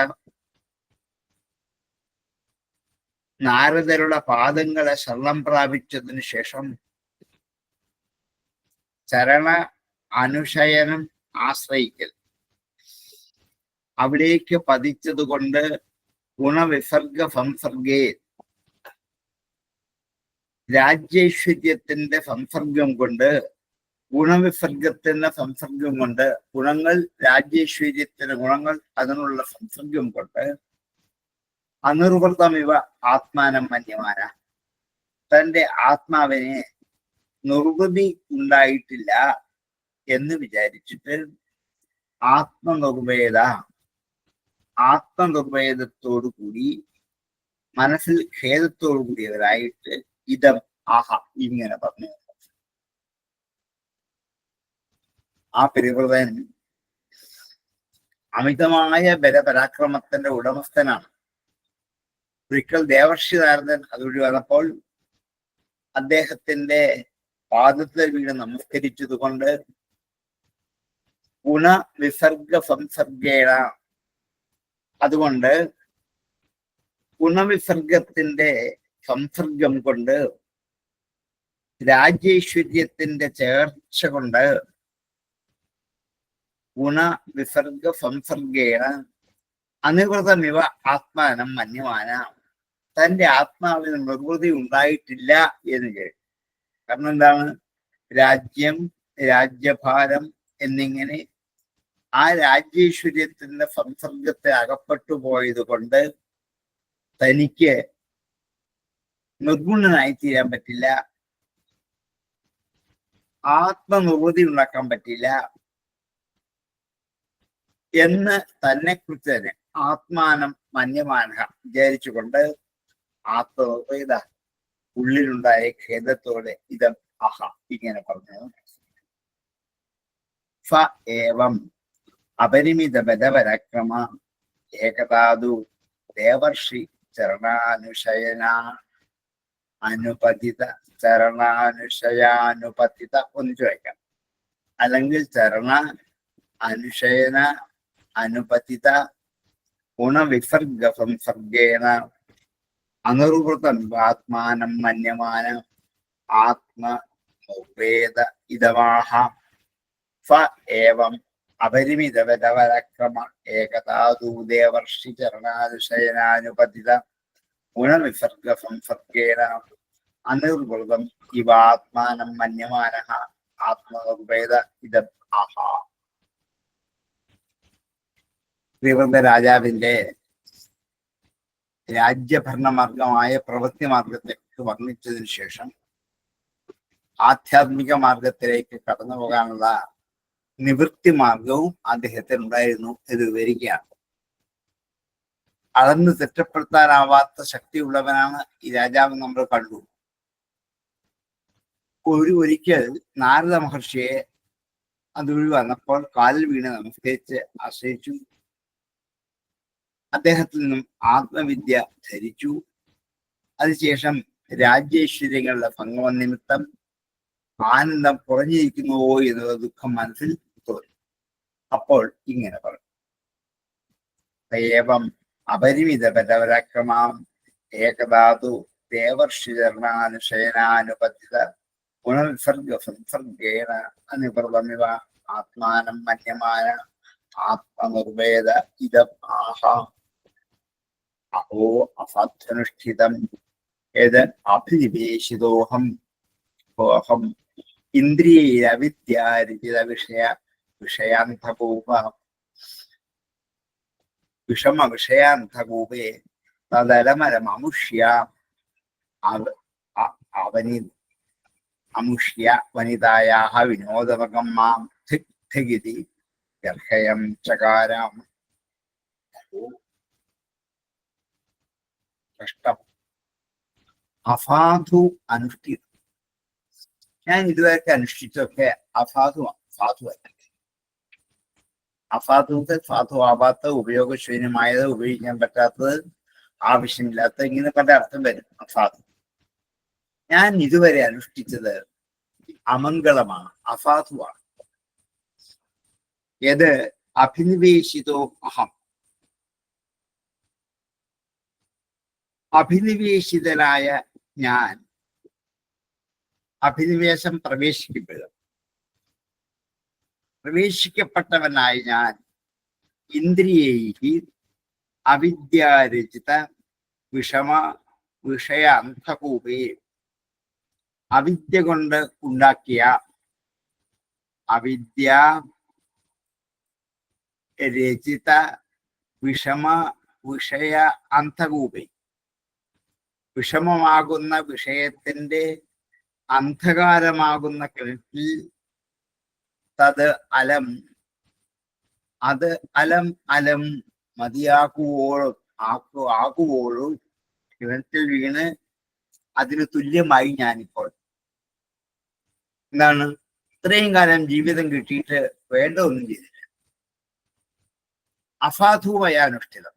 നാരദരുടെ പാദങ്ങളെ ശരണം പ്രാപിച്ചതിനു ശേഷം ചരണ അനുശയനം ആശ്രയിക്കൽ, അവിടേക്ക് പതിച്ചത് കൊണ്ട് ഗുണവിസർഗ സംസർഗേ, രാജ്യൈശ്വര്യത്തിന്റെ സംസർഗം കൊണ്ട്, ഗുണവിസർഗത്തിന്റെ സംസർഗം കൊണ്ട്, ഗുണങ്ങൾ രാജ്യൈശ്വര്യത്തിന്റെ ഗുണങ്ങൾ അതിനുള്ള സംസർഗം കൊണ്ട് അനിർവൃതമിവ ആത്മാനം മന്യമാന, തന്റെ ആത്മാവിനെ നിർവൃതി ഉണ്ടായിട്ടില്ല എന്ന് വിചാരിച്ചിട്ട് ആത്മനിർവേദത്തോടു കൂടി, മനസ്സിൽ ഖേദത്തോടു കൂടിയവരായിട്ട് ഇതം ആഹ ഇങ്ങനെ പറഞ്ഞു. ആ പരിവൃതൻ അമിതമായ ബലപരാക്രമത്തിന്റെ ഉടമസ്ഥനാണ്. ഒരിക്കൽ ദേവർഷി നാരദൻ അതുവഴി വന്നപ്പോൾ അദ്ദേഹത്തിന്റെ പാദത്തിൽ വീട് നമസ്കരിച്ചത് കൊണ്ട് ഗുണവിസർഗ സംസർഗേണ, അതുകൊണ്ട് ഗുണവിസർഗത്തിന്റെ സംസർഗം കൊണ്ട്, രാജ്യൈശ്വര്യത്തിന്റെ ചേർച്ച കൊണ്ട്, ഗുണവിസർഗ സംസർഗേണ അനുവൃതമിവ ആത്മാനം മന്യമാന, തന്റെ ആത്മാവിന് നിർവൃതി ഉണ്ടായിട്ടില്ല എന്ന് കേട്ടു. കാരണം എന്താണ്? രാജ്യം, രാജ്യഭാരം എന്നിങ്ങനെ ആ രാജ്യൈശ്വര്യത്തിന്റെ സംസർഗത്തെ അകപ്പെട്ടു പോയത് കൊണ്ട് തനിക്ക് നിർഗുണനായി തീരാൻ പറ്റില്ല, ആത്മനിർവൃതി ഉണ്ടാക്കാൻ പറ്റില്ല എന്ന് തന്നെ കുറിച്ച് തന്നെ ആത്മാനം മന്യമാന വിചാരിച്ചുകൊണ്ട് ആത്മനിർവേദ ഉള്ളിലുണ്ടായ ഖേദത്തോടെ ഇതം അഹ ഇങ്ങനെ പറഞ്ഞു. ഫ ഏവം അപരിമിത ബലപരാക്രമ ഏകധാതു ദേവർഷി ചരണാനുശയന അനുപതിത, ചരണാനുശയാനുപതിത ഒന്ന് ചോദിക്കാം, അല്ലെങ്കിൽ ചരണ അനുശയന അനുപതിത ഗുണവിസർഗ സംസർഗേണ അനിർവൃതം ആത്മാനം മന്യമാന ആത്മനിർവേദ ഇതമാഹ. ഫ ഏവം അപരിമിത ബലപരാക്രമ ഏകധാതു ദേവർഷി ചരണാനുശയനാനുപതിത ഗുണവിസർഗ സംസർഗേണ അനിർവൃതം ഇവാത്മാനം മന്യമാന ആത്മനിർവേദ ഇതം ആഹ. ശ്രീവൃന്ദ രാജാവിന്റെ രാജ്യഭരണമാർഗമായ പ്രവൃത്തി മാർഗത്തെ വർണ്ണിച്ചതിന് ശേഷം ആധ്യാത്മിക മാർഗത്തിലേക്ക് കടന്നു പോകാനുള്ള നിവൃത്തി മാർഗവും അദ്ദേഹത്തിന് ഉണ്ടായിരുന്നു എന്ന് വിവരിക്കുകയാണ്. അളന്ന് തിട്ടപ്പെടുത്താനാവാത്ത ശക്തിയുള്ളവനാണ് ഈ രാജാവ് നമ്മൾ കണ്ടു. ഒരിക്കൽ നാരദ മഹർഷിയെ അതുവഴി വന്നപ്പോൾ കാലിൽ വീണ് നമസ്കരിച്ച് ആശ്രയിച്ചു. അദ്ദേഹത്തിൽ നിന്നും ആത്മവിദ്യ ധരിച്ചു. അതിനുശേഷം രാജ്യേശ്വര്യങ്ങളുടെ ഭംഗം നിമിത്തം ആനന്ദം കുറഞ്ഞിരിക്കുന്നുവോ എന്നുള്ള ദുഃഖം മനസ്സിൽ തോന്നി. അപ്പോൾ ഇങ്ങനെ പറഞ്ഞു: ഏവം അപരിമിത പരപരാക്രമാം ഏകധാതു ദേവർഷിചരണാനുശയനാനുപതിത പുനർസർഗ സംസർഗേണ അനുപ്രതമിവ ആത്മാനം മന്യമാന ആത്മനിർവേദ ഇതം ആഹ അഹോ അസാധ്യനുഷ്ഠിതം ഏത് അഭിനിവേശിതോഹം ഹോഹം ഇന്ദ്രിയവിദ്യാരിചിത വിഷയാന്തകൂപ വിഷമ വിഷയാന്തകൂപേ തദലമരമമുഷ്യ അവനി അമുഷ്യ വനിതായാഹ വിനോദമകം മാം ധിഗ്ധിഗിതി ഗർഹയം ചകാരാം. കഷ്ടം. അസാധു അനുഷ്ഠിതം. ഞാൻ ഇതുവരെ അനുഷ്ഠിച്ചൊക്കെ അസാധുവാണ്, സാധുവല്ല. അസാധുത്തെ സാധുവാകാത്ത, ഉപയോഗശൂന്യമായത്, ഉപയോഗിക്കാൻ പറ്റാത്തത്, ആവശ്യമില്ലാത്ത, ഇങ്ങനെ പല അർത്ഥം വരും അസാധു. ഞാൻ ഇതുവരെ അനുഷ്ഠിച്ചത് അമംഗളമാണ്, അസാധുവാണ്. ഏത് അഭിനിവേശിതോ അഹം, അഭിനിവേശിതനായ ഞാൻ, അഭിനിവേശം പ്രവേശിക്കപ്പെട്ടവനായ ഞാൻ, ഇന്ദ്രിയൈഹി അവിദ്യാരചിത വിഷമ വിഷയാന്തകൂപേ, അവിദ്യ കൊണ്ട് ഉണ്ടാക്കിയ, അവിദ്യ രചിത വിഷമ വിഷയ അന്തകൂപേ, വിഷമമാകുന്ന വിഷയത്തിന്റെ അന്ധകാരമാകുന്ന കിണറ്റിൽ തത് അലം, അത് അലം അലം ആകുവോളും കിണറ്റിൽ വീണ് അതിന് തുല്യമായി ഞാനിപ്പോൾ. എന്താണ്? ഇത്രയും കാലം ജീവിതം കിട്ടിയിട്ട് വേണ്ട ഒന്നും ചെയ്തില്ല. അസാധുവായ അനുഷ്ഠിതം.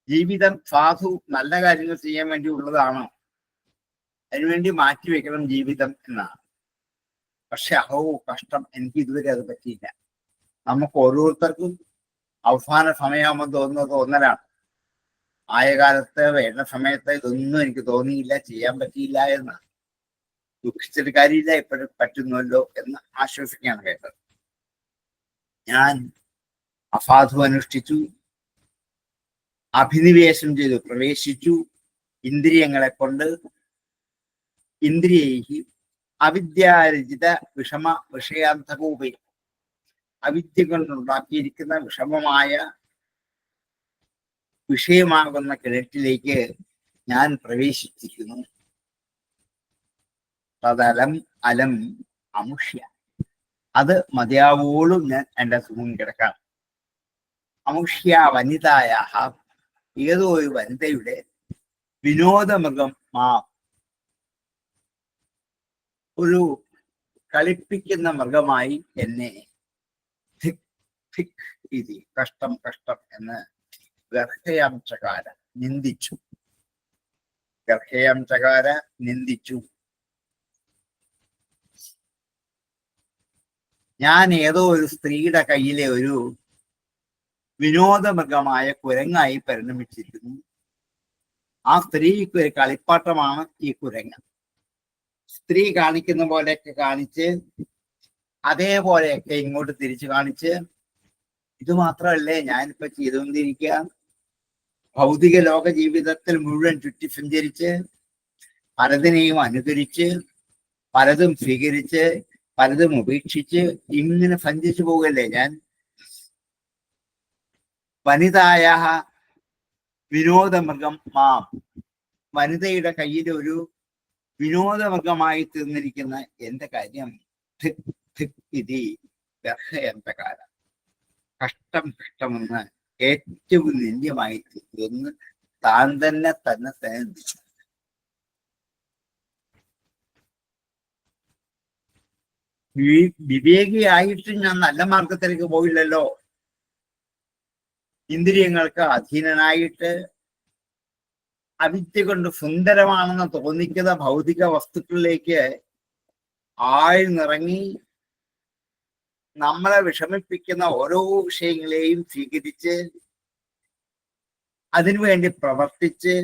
ജീവിതം സാധു നല്ല കാര്യങ്ങൾ ചെയ്യാൻ വേണ്ടി ഉള്ളതാണോ? അതിനുവേണ്ടി മാറ്റിവെക്കണം ജീവിതം എന്നാണ്. പക്ഷെ അഹോ കഷ്ടം, എനിക്ക് ഇതുവരെ അത് പറ്റിയില്ല. നമുക്ക് ഓരോരുത്തർക്കും അവസാന സമയമാകുമ്പോൾ തോന്നുന്നത് തോന്നലാണ്. ആയ കാലത്ത് വേണ്ട സമയത്ത് ഇതൊന്നും എനിക്ക് തോന്നിയില്ല, ചെയ്യാൻ പറ്റിയില്ല എന്ന് ദുഃഖിച്ചിട്ട് കാര്യമില്ല, എപ്പോഴും പറ്റുന്നുവല്ലോ എന്ന് ആശ്വസിക്കുകയാണ് കേട്ടത്. ഞാൻ അസാധു അനുഷ്ഠിച്ചു, അഭിനിവേശം ചെയ്തു, പ്രവേശിച്ചു ഇന്ദ്രിയങ്ങളെ കൊണ്ട്. ഇന്ദ്രിയൈഹി അവിദ്യാരചിത വിഷമ വിഷയാന്തകൂപേ, അവിദ്യ കൊണ്ടുണ്ടാക്കിയിരിക്കുന്ന വിഷമമായ വിഷയമാകുന്ന കിണറ്റിലേക്ക് ഞാൻ പ്രവേശിച്ചിരിക്കുന്നു. തദലം അലം അമുഷ്യ, അത് മതിയാവോളും ഞാൻ എൻ്റെ സുഖം കിടക്കാം. അമുഷ്യ വനിതായ, ഏതോ ഒരു വനിതയുടെ വിനോദമൃഗം ഒരു കളിപ്പിക്കുന്ന മൃഗമായി എന്നെ കഷ്ടം കഷ്ടം എന്ന് ഗർഹയം ചകാര നിന്ദിച്ചു. ഗർഹയം ചകാര നിന്ദിച്ചു. ഞാൻ ഏതോ ഒരു സ്ത്രീയുടെ കയ്യിലെ ഒരു വിനോദമൃഗമായ കുരങ്ങായി പരിണമിച്ചിരിക്കുന്നു. ആ സ്ത്രീക്ക് ഒരു കളിപ്പാട്ടമാണ് ഈ കുരങ്ങ്. സ്ത്രീ കാണിക്കുന്ന പോലെയൊക്കെ കാണിച്ച്, അതേപോലെയൊക്കെ ഇങ്ങോട്ട് തിരിച്ചു കാണിച്ച്, ഇത് മാത്രമല്ലേ ഞാനിപ്പോ ചെയ്തുകൊണ്ടിരിക്കുക. ഭൗതിക ലോക ജീവിതത്തിൽ മുഴുവൻ ചുറ്റി സഞ്ചരിച്ച്, പലതിനെയും അനുകരിച്ച്, പലതും സ്വീകരിച്ച്, പലതും ഉപേക്ഷിച്ച് ഇങ്ങനെ സഞ്ചരിച്ചു പോകല്ലേ ഞാൻ. വനിതായ വിനോദമൃഗം മാം, വനിതയുടെ കയ്യിൽ ഒരു വിനോദമൃഗമായി തീർന്നിരിക്കുന്ന എന്റെ കാര്യം ഇതി വ്യർത്ഥയന്ത്രകാലം, കഷ്ടമെന്ന് ഏറ്റവും നിന്ദ്യമായി തീർന്ന് താൻ തന്നെ നിന്ദിച്ചു. വിവേകിയായിട്ട് ഞാൻ നല്ല മാർഗത്തിലേക്ക് പോയില്ലല്ലോ. ഇന്ദ്രിയങ്ങൾക്ക് അധീനനായിട്ട് അവിദ്യ കൊണ്ട് സുന്ദരമാണെന്ന് തോന്നിക്കുന്ന ഭൗതിക വസ്തുക്കളിലേക്ക് ആഴ്ന്നിറങ്ങി നമ്മളെ വിഷമിപ്പിക്കുന്ന ഓരോ വിഷയങ്ങളെയും സ്വീകരിച്ച് അതിനുവേണ്ടി പ്രവർത്തിച്ച്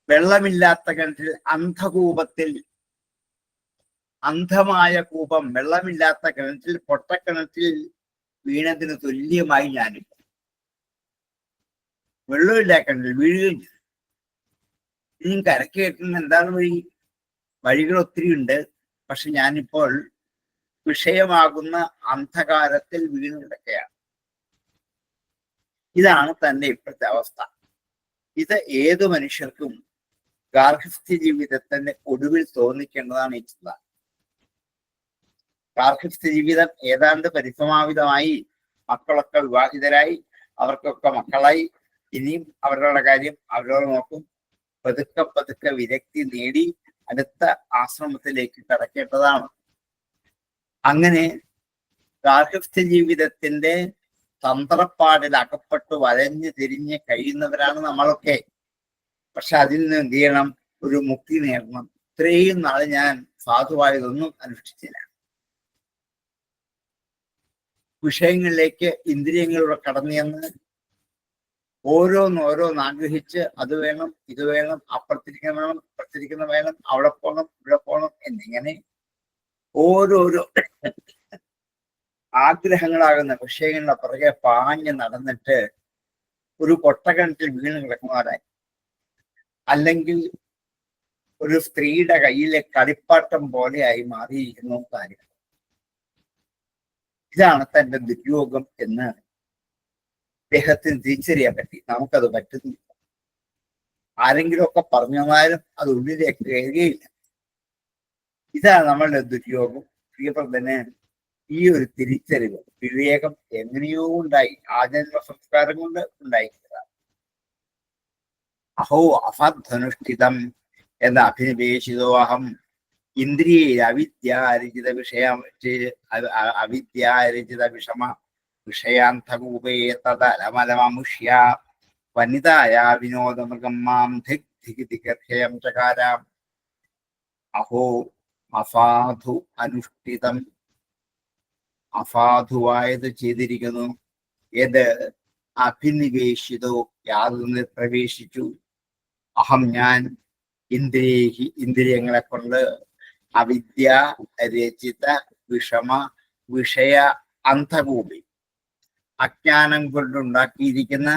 വെള്ളമില്ലാത്ത കിണറ്റിൽ അന്ധകൂപത്തിൽ, അന്ധമായ കൂപം, വെള്ളമില്ലാത്ത കിണറ്റിൽ, പൊട്ടക്കിണറ്റിൽ വീണതിന് തുല്യമായി ഞാനിപ്പോൾ വെള്ളമില്ല കിണറ്റിൽ വീഴുകയും ചെയ്തു. ഇനിയും കരക്ക് കയറ്റുന്ന എന്താണ് വഴികൾ ഒത്തിരി ഉണ്ട്. പക്ഷെ ഞാനിപ്പോൾ വിഷയമാകുന്ന അന്ധകാരത്തിൽ വീണ് കിടക്കുകയാണ്. ഇതാണ് തന്റെ ഇപ്പോഴത്തെ അവസ്ഥ. ഇത് ഏതു മനുഷ്യർക്കും ഗാർഹസ്ഥ്യ ജീവിതത്തിന്റെ ഒടുവിൽ തോന്നിക്കേണ്ടതാണ് ഈ ചിന്ത. ഗാർഹസ്ഥ്യ ജീവിതം ഏതാണ്ട് പരിസമാവിതമായി, മക്കളൊക്കെ വിവാഹിതരായി, അവർക്കൊക്കെ മക്കളായി, ഇനിയും അവരുടെ കാര്യം അവരോട് നോക്കും. പതുക്കെ വിരക്തി നേടി അടുത്ത ആശ്രമത്തിലേക്ക് കടക്കേണ്ടതാണ്. അങ്ങനെ ഗാർഹസ്ഥ്യ ജീവിതത്തിന്റെ തന്ത്രപ്പാടിൽ അകപ്പെട്ട് വലഞ്ഞു തിരിഞ്ഞ് കഴിയുന്നവരാണ് നമ്മളൊക്കെ. പക്ഷെ അതിൽ നിന്ന് എന്ത് ചെയ്യണം? ഒരു മുക്തി നേടണം. ഇത്രയും നാളെ ഞാൻ സാധുവായതൊന്നും അനുഷ്ഠിച്ചില്ല. വിഷയങ്ങളിലേക്ക് ഇന്ദ്രിയങ്ങളിലൂടെ കടന്നു ചെന്ന് ഓരോന്ന് ആഗ്രഹിച്ച് അത് വേണം, ഇത് വേണം, അപ്പുറത്തിരിക്കുന്ന വേണം, ഇപ്പുറത്തിരിക്കുന്ന വേണം, അവിടെ പോകണം, ഇവിടെ പോകണം എന്നിങ്ങനെ ഓരോരോ ആഗ്രഹങ്ങളാകുന്ന വിഷയങ്ങളുടെ പുറകെ പാഞ്ഞ് നടന്നിട്ട് ഒരു പൊട്ടക്കിണറ്റിൽ വീണ് കിടക്കുന്നവരായി, അല്ലെങ്കിൽ ഒരു സ്ത്രീയുടെ കയ്യിലെ കളിപ്പാട്ടം പോലെയായി മാറിയിരിക്കുന്നു കാര്യം. ഇതാണ് തന്റെ ദുര്യോഗം എന്ന് അദ്ദേഹത്തിന് തിരിച്ചറിയാൻ പറ്റി. നമുക്കത് പറ്റുന്നില്ല. ആരെങ്കിലും ഒക്കെ പറഞ്ഞു തന്നാലും അത് ഉള്ളിലേക്ക് കയറുകയില്ല. ഇതാണ് നമ്മളുടെ ദുര്യോഗം. പ്രിയപ്രദന് ഈ ഒരു തിരിച്ചറിവ്, വിവേകം എങ്ങനെയോ ഉണ്ടായി, ആജന്മ സംസ്കാരം കൊണ്ട് ഉണ്ടായിരിക്കുന്നതാണ്. അഹോ അഫധനുഷ്ഠിതം എന്ന അഭിനിവേശിതോ അഹം ഇന്ദ്രിയ അവിദ്യാരചിത വിഷമ വിഷയാന്തകൂപേ തദലമലമമുഷ്യ വനിതായ വിനോദമൃഗം മാം ധിഗ്ധിഗർഹയം ചകാരാം. അഹോ അസാധു അനുഷ്ഠിതം, അസാധുവായത് ചെയ്തിരിക്കുന്നു. ഏത് അഭിനിവേശിതോ, യാതൊന്നിൽ പ്രവേശിച്ചു. അഹം ഞാൻ, ഇന്ദ്രിയങ്ങളെ കൊണ്ട് അവിദ്യ രചിത വിഷമ വിഷയ അന്ധകൂപി, അജ്ഞാനം കൊണ്ടുണ്ടാക്കിയിരിക്കുന്ന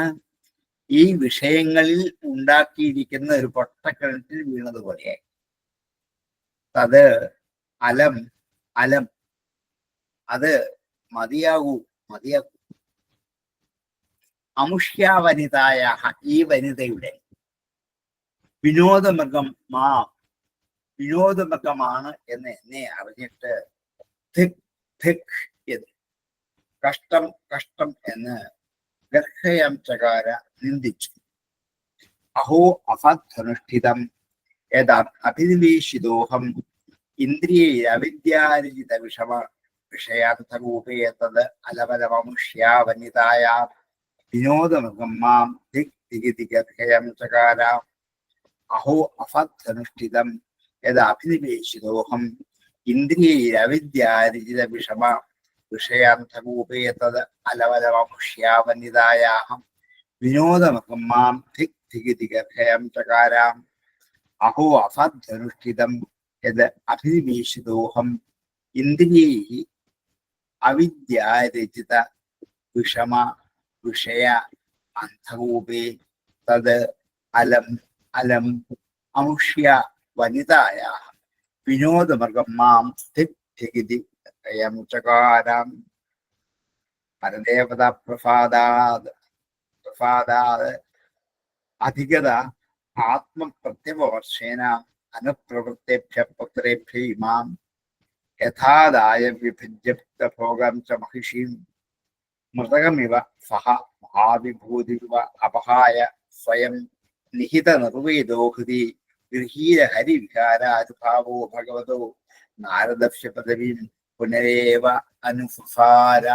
ഈ വിഷയങ്ങളിൽ ഉണ്ടാക്കിയിരിക്കുന്ന ഒരു പൊട്ടക്കിണറ്റിൽ വീണതുപോലെയായി. അത് അലം അത് മതിയാകൂ. അമുഷ്യ വനിതായ, ഈ വനിതയുടെ വിനോദമൃഗം വിനോദമൃഗമാണ് എന്ന് എന്നെ അറിഞ്ഞിട്ട് കഷ്ടം എന്ന് ഗർഹയം ചകാര നിന്ദിച്ചു. അഹോ അസധനുഷ്ഠിതം യഥാ അഭിനിവേശിതോഹം ഇന്ദ്രിയ അവിദ്യാരചിത വിഷയാർത്ഥകൂപേതത് അലബലമമുഷ്യ വനിതായ വിനോദമൃഗം മാം ദിഗ്ധിഗർഹയം ചകാര. അഹോ അസധനുഷ്ഠിതം യഥാ അഭിനിവേശിതോഹം ഇന്ദ്രിയ അവിദ്യാരചിത വിഷയാർത്ഥകൂപേതത് അലബലമമുഷ്യ വനിതായാഹം വിനോദമൃഗം മാം ദിഗ്ധിഗർഹയം ചകാര. അഹോ അസധനുഷ്ഠിതം യത് അഭിനിവേശിതോഹം ഇന്ദ്രിയൈ അവിദ്യാരചിത വിഷയ അന്ധകൂപേ തത് അലം അമുഷ്യ വനിതായ വിനോദമൃഗം മാം ദിഗ്ധിഗർഹയം ചകാരാം. പരദേവതാ പ്രസാദാത് പ്രസാദാത് അധികത ആത്മപ്രത്യവവർഷേന അനുപ്രവൃത്തേഭ്യ പുത്രേഭ്യ ഇമാം യഥാദായ വിഭജ്യ ഭോഗം ച മഹിഷീം മൃതകമിവ സഹ മഹാവിഭൂതിവ അപഹായ സ്വയം നിഹിത നിർവേദോ ഹൃദി ഗൃഹീര ഹരിവികാരാനുഭാവോ ഭഗവതോ നാരദസ്യ പദവീം പുനരേവ അനുസാര.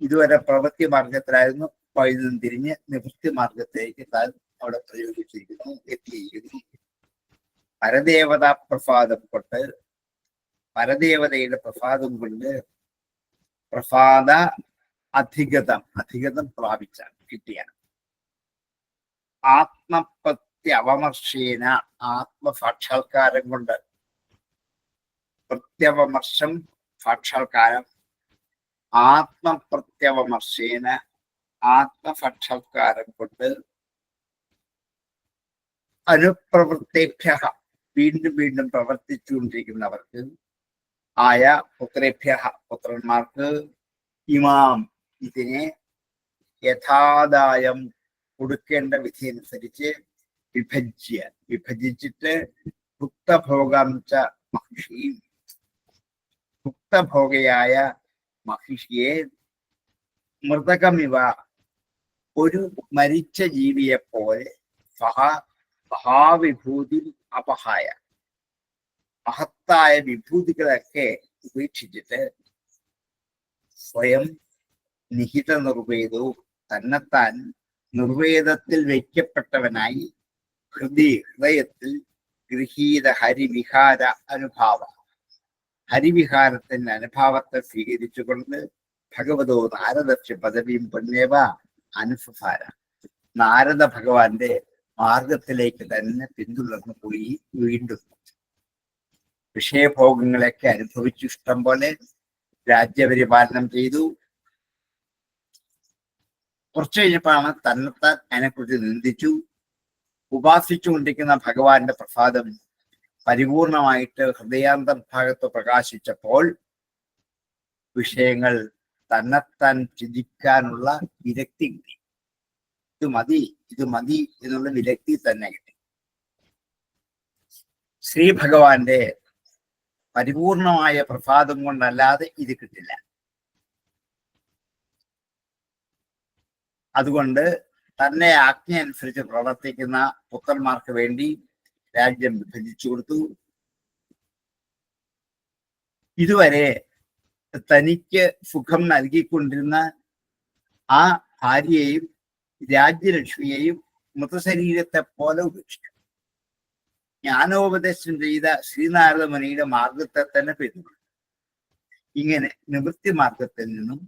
ഇതുവരെ പ്രവൃത്തി മാർഗത്തിലായിരുന്നു. പൈതം തിരിഞ്ഞ് നിവൃത്തി മാർഗത്തേക്ക് താൻ അവിടെ പ്രയോഗിച്ചിരിക്കുന്നു, എത്തിയിരിക്കുന്നു. പരദേവതാ പ്രസാദം കൊണ്ട്, പരദേവതയുടെ പ്രസാദം കൊണ്ട് പ്രസാദ അധിഗതം പ്രാപിച്ച കിട്ടിയാണ്. ആത്മപ്രത്യവമർശേന ആത്മസാക്ഷാത്കാരം കൊണ്ട്, പ്രത്യവമർശം സാക്ഷാത്കാരം, ആത്മപ്രത്യവമർശേന ആത്മസാക്ഷാത്കാരം കൊണ്ട് അനുപ്രവൃത്തേഭ്യ വീണ്ടും വീണ്ടും പ്രവർത്തിച്ചുകൊണ്ടിരിക്കുന്നവർക്ക് ആയ പുത്രേഭ്യ പുത്രന്മാർക്ക് ഇമാം ഇതിനെ യഥാദായം കൊടുക്കേണ്ട വിധി അനുസരിച്ച് വിഭജിച്ചിട്ട് ഭുക്തഭോഗം ച മഹിഷി, ഭുക്തഭോഗയായ മഹിഷിയെ മൃതകമിവ ഒരു മരിച്ച ജീവിയെ പോലെ മഹാവിഭൂതി അപഹായ മഹത്തായ വിഭൂതികളൊക്കെ ഉപേക്ഷിച്ചിട്ട് സ്വയം നിഹിത നിർവേദവും തന്നെത്താൻ നിർവേദത്തിൽ വയ്ക്കപ്പെട്ടവനായി ഹൃദയത്തിൽ ഗൃഹീത ഹരിവിഹാര അനുഭാവ, ഹരിവിഹാരത്തിന്റെ അനുഭാവത്തെ സ്വീകരിച്ചുകൊണ്ട് ഭഗവതോ നാരദസ്യ പദവിയും പുണ്യവ അനുസാര, നാരദ ഭഗവാന്റെ മാർഗത്തിലേക്ക് തന്നെ പിന്തുടർന്നു പോയി. വീണ്ടും വിഷയഭോഗങ്ങളൊക്കെ അനുഭവിച്ചു, ഇഷ്ടം പോലെ രാജ്യപരിപാലനം ചെയ്തു. കുറച്ചു കഴിഞ്ഞപ്പോഴാണ് തന്നെത്താൻ അതിനെക്കുറിച്ച് നിന്ദിച്ചു. ഉപാസിച്ചുകൊണ്ടിരിക്കുന്ന ഭഗവാന്റെ പ്രസാദം പരിപൂർണമായിട്ട് ഹൃദയാന്തർഭാഗത്ത് പ്രകാശിച്ചപ്പോൾ വിഷയങ്ങൾ തന്നെത്താൻ ചിന്തിക്കാനുള്ള വിരക്തി കിട്ടി. ഇത് മതി എന്നുള്ള വിരക്തി തന്നെ കിട്ടി. ശ്രീ ഭഗവാന്റെ പരിപൂർണമായ പ്രസാദം കൊണ്ടല്ലാതെ ഇത് കിട്ടില്ല. അതുകൊണ്ട് തന്നെ ആജ്ഞ അനുസരിച്ച് പ്രവർത്തിക്കുന്ന പുത്രന്മാർക്ക് വേണ്ടി രാജ്യം വിഭജിച്ചു കൊടുത്തു. ഇതുവരെ തനിക്ക് സുഖം നൽകിക്കൊണ്ടിരുന്ന ആ ഭാര്യയെയും രാജ്യലക്ഷ്മിയെയും മൃതശരീരത്തെ പോലെ ഉപേക്ഷിച്ചു. ജ്ഞാനോപദേശം ചെയ്ത ശ്രീനാരദ മുനിയുടെ മാർഗത്തെ തന്നെ പിന്തുടർന്നു. ഇങ്ങനെ നിവൃത്തി മാർഗത്തിൽ നിന്നും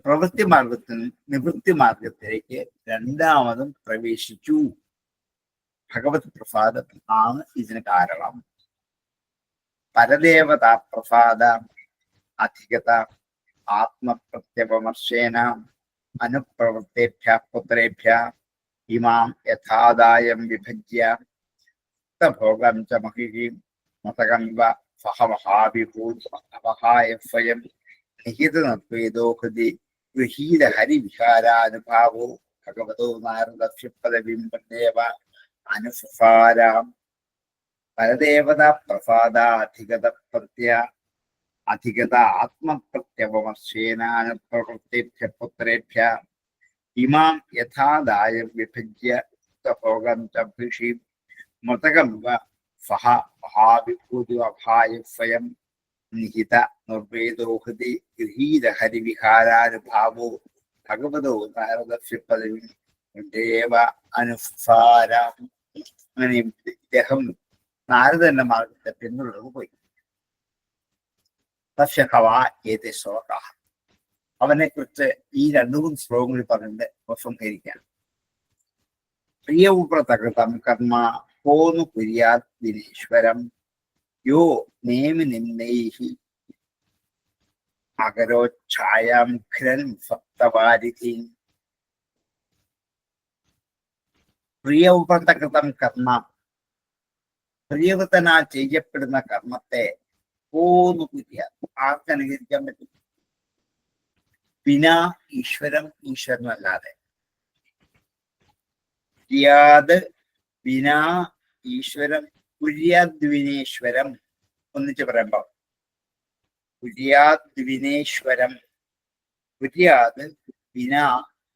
പ്രവൃത്തി മാർഗത്തിൽ നിന്നും നിവൃത്തി മാർഗത്തിലേക്ക് രണ്ടാമതും പ്രവേശിച്ചു. ഭഗവത് പ്രസാദം ആണ് ഇതിന് കാരണം. പരദേവതാ പ്രസാദ അധികത ആത്മപ്രത്യവമർശേന അനുപ്രവൃത്തേഭ്യ പുത്രേഭ്യ ഇമാം യഥാദായം വിഭജ്യ ഭോഗം ച മഹിഷീം മതകമിവ സഹമഹാവിഭൂത് അപഹായ സ്വയം നിഹിത നിർവേദോ ഹൃദി ഗൃഹീത ഹരിവിഹാരാനുഭാവോ ഭഗവതോ നാരദസ്യ പദവിം പന്ദേവ അനുസാരാം. പരദേവത പ്രസാദാധികത അധികത ആത്മപ്രത്യവമർശേന അനുപ്രവൃത്തേഭ്യ പുത്രേഭ്യ ഇമാം യഥാദായം വിഭജ്യ ഭോഗം ച മഹിഷീം മൃതകമിവ സഹ മഹാവിഭൂതി അഭായ സ്വയം നിഹിത നിർവേദോ ഹൃദി ഗൃഹീത ഹരിവിഹാരാനുഭാവോ ഭഗവതോ നാരദസ്യ പദവി ദേവ അനുസാരം. അങ്ങനെ ഇദ്ദേഹം നാരദന്റെ മാർഗത്തെ പിന്തുടർന്നു പോയി. തസ്യഹവാ ശ്ലോക, അവനെ കുറിച്ച് ഈ രണ്ടു മൂന്ന് ശ്ലോകങ്ങളിൽ പറഞ്ഞിട്ട് ഉപസംഹരിക്കാം. പ്രിയവ്രതകൃതം കർമ്മ പോന്നു കുര്യാത് ദിനേശ്വരം യോ നേമി നിന്നൈഹി അകരോച്ഛായാം ഘ്രൻ സപ്തവാരിധി. പ്രിയവ്രതകൃതം കർമ്മ, പ്രിയവൃതനാൽ ചെയ്യപ്പെടുന്ന കർമ്മത്തെ പോന്നു കുര്യാത്, ആർക്കനുകരിക്കാൻ പറ്റും? വിനാ ഈശ്വരനല്ലാതെ കുര്യാത് വിനാ ഈശ്വരം, കുര്യാദ്വിനേശ്വരം ഒന്നിച്ച് പറയുമ്പോ കുര്യാദ്വിനേശ്വരം, കുര്യാത് വിനാ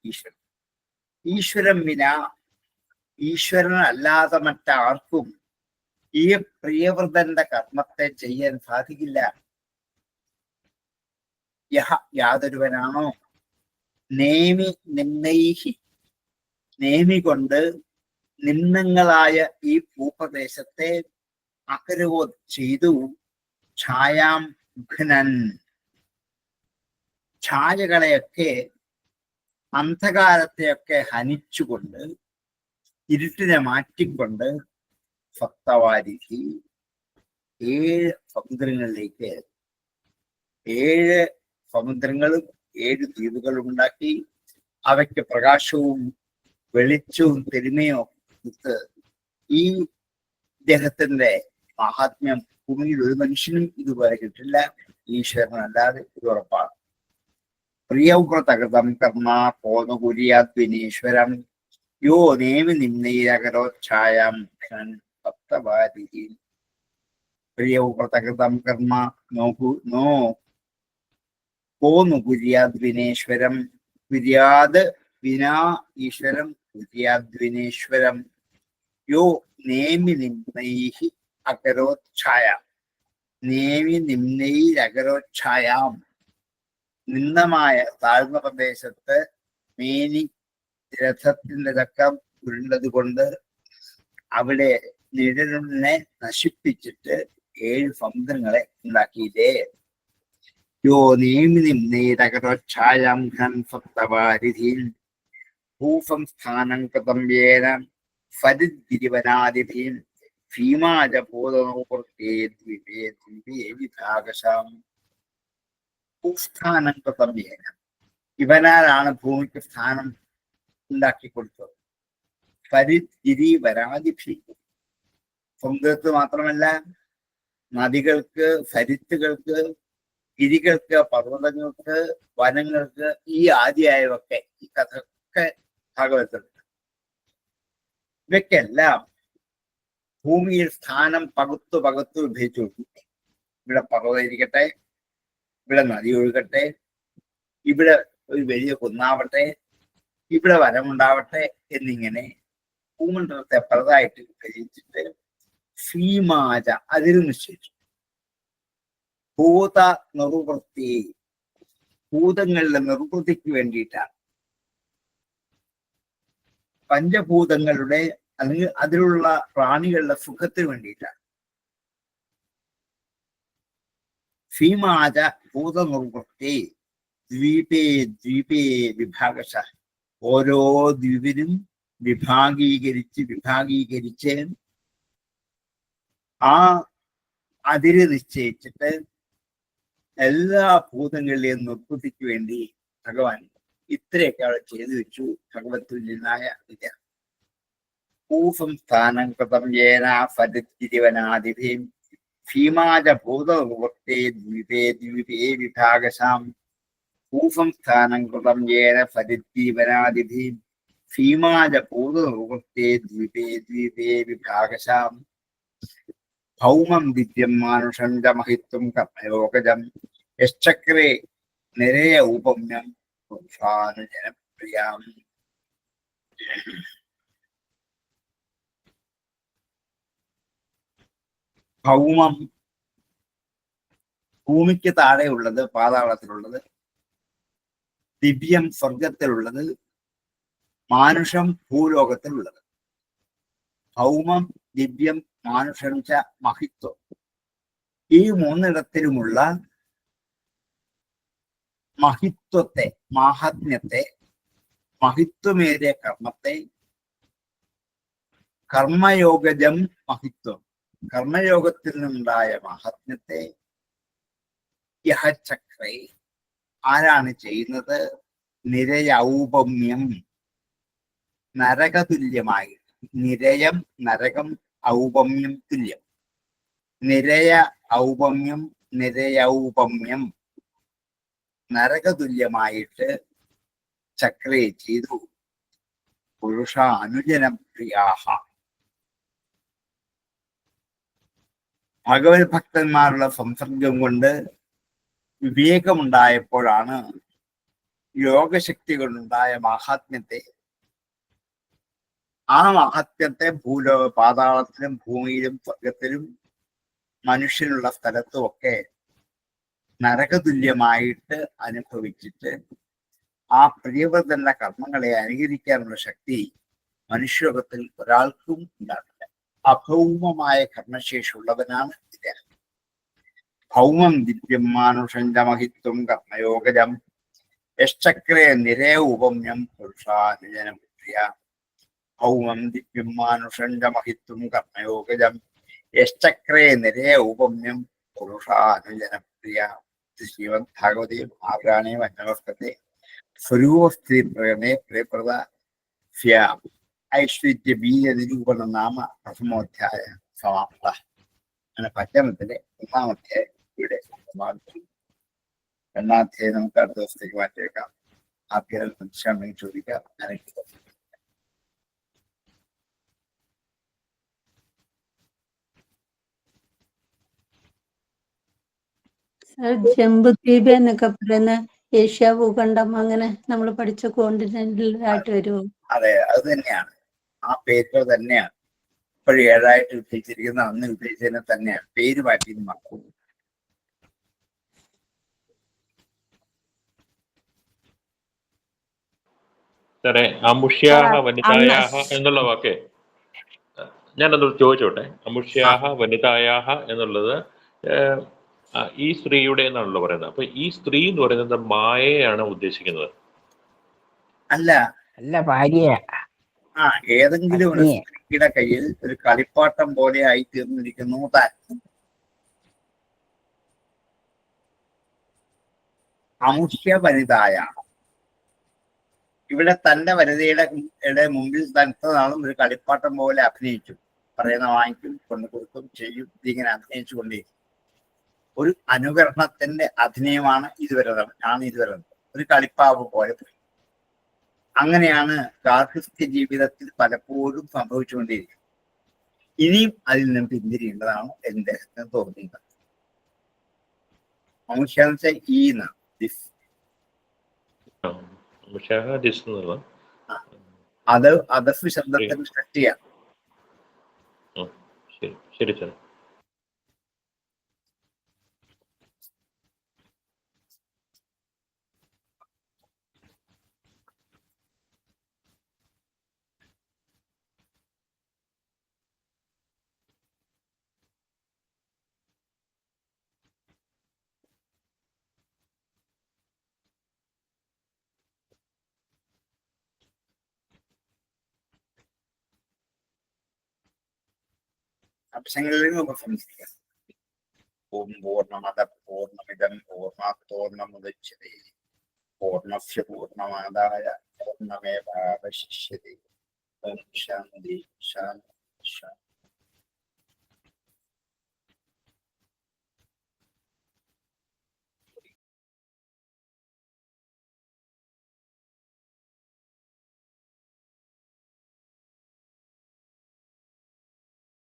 ഈശ്വരം. ഈശ്വരം വിനാ, ഈശ്വരൻ അല്ലാതെ മറ്റാർക്കും ഈ പ്രിയവ്രതന്റെ കർമ്മത്തെ ചെയ്യാൻ സാധിക്കില്ല. യഹ യാതൊരുവനാണോ നേമി നിമ്നൈഹി, നേമി കൊണ്ട് നിമ്നങ്ങളായ ഈ ഭൂപ്രദേശത്തെ അകരവോ ചെയ്തു, ഛായാം ഘ്നൻ, ഛായകളെയൊക്കെ അന്ധകാരത്തെയൊക്കെ ഹനിച്ചുകൊണ്ട്, ഇരുട്ടിനെ മാറ്റിക്കൊണ്ട്, സപ്തവാരിധി 7 സമുദ്രങ്ങളിലേക്ക്, 7 സമുദ്രങ്ങളും 7 ദ്വീപുകളും ഉണ്ടാക്കി അവയ്ക്ക് പ്രകാശവും വെളിച്ചവും തെരുമയോ കൊടുത്ത് ഈ ഇദ്ദേഹത്തിന്റെ മഹാത്മ്യം ഭൂമിയിൽ ഒരു മനുഷ്യനും ഇതുപോലെ കിട്ടില്ല. ഈശ്വരനല്ലാതെ ഇത് ഉറപ്പാണ്. പ്രിയവ്രതകൃതം കർമ്മ പോതുകുര്യാദ്വിനീശ്വരം യോ നേമി നിമ്നൈരകരോച്ഛായാം സപ്തവാരിധി. പ്രിയവ്രതകൃതം കർമ്മ നോ പോന്നു കുര്യാദ്വിനേശ്വരം, കുര്യാത് വിനാ ഈശ്വരം, കുര്യാദ്വിനേശ്വരം യോ നേമി നിമ്നൈഹി അകരോച്ഛായ, നേമി നിമ്നൈരകരോച്ഛായാം, നിന്ദമായ താഴ്ന്ന പ്രദേശത്ത് മേനി രഥത്തിന്റെ ചക്രം ഉരുണ്ടത് കൊണ്ട് അവിടെ നിഴലിനെ നശിപ്പിച്ചിട്ട് 7 സമുദ്രങ്ങളെ ഉണ്ടാക്കിയില്ലേ. യോ നേമി നിമ്നൈരകരോച്ഛായാം ഘൻ സപ്തവാരിധീൻ ഭൂസംസ്ഥാനം കൃതം യേന ഫരിദ്ഗിരിവനാദിഭീം ഭീമാജബോധനോപൃത്തേ ദ്വീപേ ദ്വീപേ വിഭാഗശാം. ഭൂസ്ഥാനം കൃതം യേന, ഇവനാലാണ് ഭൂമിക്ക് സ്ഥാനം ഉണ്ടാക്കി കൊടുത്തത്. ഫരിദ്ഗിരി വനാദിഭീ, സമുദ്രത്ത് മാത്രമല്ല നദികൾക്ക്, ഫരിത്തുകൾക്ക്, ഗിരികൾക്ക്, പർവ്വതങ്ങൾക്ക്, വനങ്ങൾക്ക്, ഈ ആദിയായവൊക്കെ ഈ കഥയൊക്കെ ഭാഗവതത്തിലുണ്ട്. ഇവയ്ക്കെല്ലാം ഭൂമിയിൽ സ്ഥാനം പകുത്തു വിഭജിച്ചു കൊടുക്കും. ഇവിടെ പർവ്വതം ഇരിക്കട്ടെ, ഇവിടെ നദി ഒഴുകട്ടെ, ഇവിടെ ഒരു വലിയ കുന്നാവട്ടെ, ഇവിടെ വനമുണ്ടാവട്ടെ എന്നിങ്ങനെ ഭൂമണ്ഡലത്തെ പലതായിട്ട് വിഭജിച്ചിട്ട് സീമാജ അതിൽ നിശ്ചയിച്ചു. ഭൂത നിർവൃത്തി, ഭൂതങ്ങളുടെ നിർവൃത്തിക്ക് വേണ്ടിയിട്ടാണ്. പഞ്ചഭൂതങ്ങളുടെ അല്ലെങ്കിൽ അതിലുള്ള പ്രാണികളുടെ സുഖത്തിന് വേണ്ടിയിട്ടാണ്. സീമാജ ഭൂത നിർവൃത്തി ദ്വീപേ ദ്വീപേ വിഭാഗശ, ഓരോ ദ്വീപിനും വിഭാഗീകരിച്ച് ആ അതിര് നിശ്ചയിച്ചിട്ട് എല്ലാ ഭൂതങ്ങളുടെയും നിർവൃത്തിക്ക് വേണ്ടി ഭഗവാൻ ഇത്രയൊക്കെ അവിടെ ചെയ്തു വെച്ചു. ഭഗവത് തുല്യനായ വിദ്യ. ഭൂസംസ്ഥാനം കൃതം യേന ഫരിദ്ഗിരിവനാദിഭീം ഭീമാജ ഭൂതനിവൃത്തേ ദ്വീപേ ദ്വീപേ വിഭാഗശാം. ഭൂസംസ്ഥാനം കൃതം യേന ഫരിദ്ഗിരിവനാദിഭീം ഭീമാജ ഭൂതനിവൃത്തേ ദ്വീപേ ദ്വീപേ വിഭാഗശാം. ഭൗമം ദിവ്യം മാനുഷം ച മഹിത്വം കർമ്മയോഗജം യശ്ചക്രേ നിരയ ഉപമ്യം ജനപ്രിയാം. ഭൗമം, ഭൂമിക്ക് താഴെയുള്ളത്, പാതാളത്തിലുള്ളത്. ദിവ്യം, സ്വർഗത്തിലുള്ളത്. മാനുഷം, ഭൂലോകത്തിലുള്ളത്. ഭൗമം, ദിവ്യം, മാനുഷം ച മഹിത്വം, ഈ 3ഇടത്തിലുമുള്ള മഹിത്വത്തെ, മാഹാത്മ്യത്തെ, മഹിത്വമേറിയ കർമ്മത്തെ, കർമ്മയോഗജം മഹിത്വം, കർമ്മയോഗത്തിൽ നിന്നുണ്ടായ മഹാത്മ്യത്തെ യഹചക്രേ, ആരാണ് ചെയ്യുന്നത്? നിരയൗപമ്യം, നരകതുല്യമായി. നിരയം നരകം, ഔപമ്യം തുല്യം. നിരയ ഔപമ്യം, നിരയൗപമ്യം നരകതുല്യമായിട്ട് ചക്രയെ ചെയ്തു. പുരുഷ അനുജനപ്രിയാഹ. ഭഗവത് ഭക്തന്മാരുടെ സംസർഗം കൊണ്ട് വിവേകമുണ്ടായപ്പോഴാണ് യോഗശക്തി കൊണ്ടുണ്ടായ മാഹാത്മ്യത്തെ, ആ മഹത്വത്തെ പാതാളത്തിലും ഭൂമിയിലും സ്വർഗത്തിലും മനുഷ്യനുള്ള സ്ഥലത്തുമൊക്കെ നരകതുല്യമായിട്ട് അനുഭവിച്ചിട്ട് ആ പ്രിയവ്രതന്റെ കർമ്മങ്ങളെ അനുകരിക്കാനുള്ള ശക്തി മനുഷ്യലോകത്തിൽ ഒരാൾക്കും ഉണ്ടാവില്ല. അഭൗമമായ കർമ്മശേഷിയുള്ളവനാണ് ഇദ്ദേഹം. ഭൗമം ദിവ്യം മാനുഷഞ്ചമഹിത്വം കർമ്മയോഗജം യശ്ചക്രേ നിരേ ഉപമ്യം പുരുഷാനുജനം പ്രിയ. ഭൗമം ദിവ്യം മാനുഷഞ്ചമഹിത്വം കർമ്മയോഗജം യശ്ചക്രേ നിരേ ഉപമ്യം പുരുഷാനുജനം പ്രിയ. ശ്രീമദ് ഭാഗവതേ മഹാപുരാണേ വചനവസ്കത്തെ സ്വരൂപസ്ഥിതി പ്രകടനെ പ്രിയപ്രദ ഐശ്വര്യ ബീജ നിരൂപണ നാമ പ്രഥമോധ്യായ സമാപ്ത. അങ്ങനെ പഞ്ചമത്തിലെ ഒന്നാമത്തെ ഇവിടെ സമാപിച്ചു. രണ്ടാമധ്യായം നമുക്ക് അടുത്ത ദിവസത്തേക്ക് മാറ്റിയേക്കാം. ആദ്യം ശ്രമം ചോദിക്കാം. ജംബുദ്വീപ് എന്നൊക്കെ പറയുന്ന ഏഷ്യ ഭൂഖണ്ഡം അങ്ങനെ നമ്മൾ പഠിച്ച കോണ്ടിനെന്റിലായിട്ട് വരുമോ? അതെ, അത് തന്നെയാണ്. ആ പേരുകൾ തന്നെയാണ് ഇപ്പോഴും 7 വിഭജിച്ചിരിക്കുന്ന. അന്ന് വിഭജിച്ചതിനെ തന്നെയാണ്, പേര് മാറ്റി മാറും. സാറേ, അമുഷ്യാഹ വനിതായാഹ എന്നുള്ള വാക്ക് ഞാനത് ചോദിച്ചോട്ടെ. അമുഷ്യാഹ വനിതായാഹ എന്നുള്ളത് ഈ സ്ത്രീയുടെ എന്നാണല്ലോ പറയുന്നത്. അപ്പൊ ഈ സ്ത്രീ എന്ന് പറയുന്നത് മായയാണ് ഉദ്ദേശിക്കുന്നത്? അല്ല, ഭാര്യ. ഏതെങ്കിലും ഒരു സ്ത്രീയുടെ കയ്യിൽ ഒരു കളിപ്പാട്ടം പോലെ ആയി തീർന്നിരിക്കുന്നു താൻ. അമുഷ്യ വനിതായ, ഇവിടെ തന്റെ വനിതയുടെ മുമ്പിൽ തന്നതാളും ഒരു കളിപ്പാട്ടം പോലെ അഭിനയിച്ചു. പറയുന്ന വാങ്ങിക്കും, കൊണ്ടു കൊടുക്കും, ചെയ്യും. ഇതിങ്ങനെ അഭിനയിച്ചു കൊണ്ടിരിക്കും. ഒരു അനുകരണത്തിന്റെ അഭിനയമാണ് ഇതുവരെ ഒരു കളിപ്പാവ് പോലെ പോയി. അങ്ങനെയാണ് ഗാർഹിക ജീവിതത്തിൽ പലപ്പോഴും സംഭവിച്ചുകൊണ്ടിരിക്കുന്നത്. ഇനിയും അതിൽ നിന്ന് പിന്തിരിയേണ്ടതാണ് അദ്ദേഹത്തിന് തോന്നിയത്. മനുഷ്യ അത് അദഫ് ശബ്ദത്തിന് സൃഷ്ടിയാണ്. ശരി സാർ. അംശങ്ങളിലും നമുക്ക് സംസാരിക്കാം. ഓം പൂർണ്ണമദ പൂർണ്ണമിദം പൂർണ്ണാത് പൂർണ്ണമുദച്യതേ പൂർണ്ണസ്യ പൂർണ്ണമാദായ പൂർണ്ണമേവാവശിഷ്യതേ. ഓം ശാന്തി ശാന്തി ശാന്തി.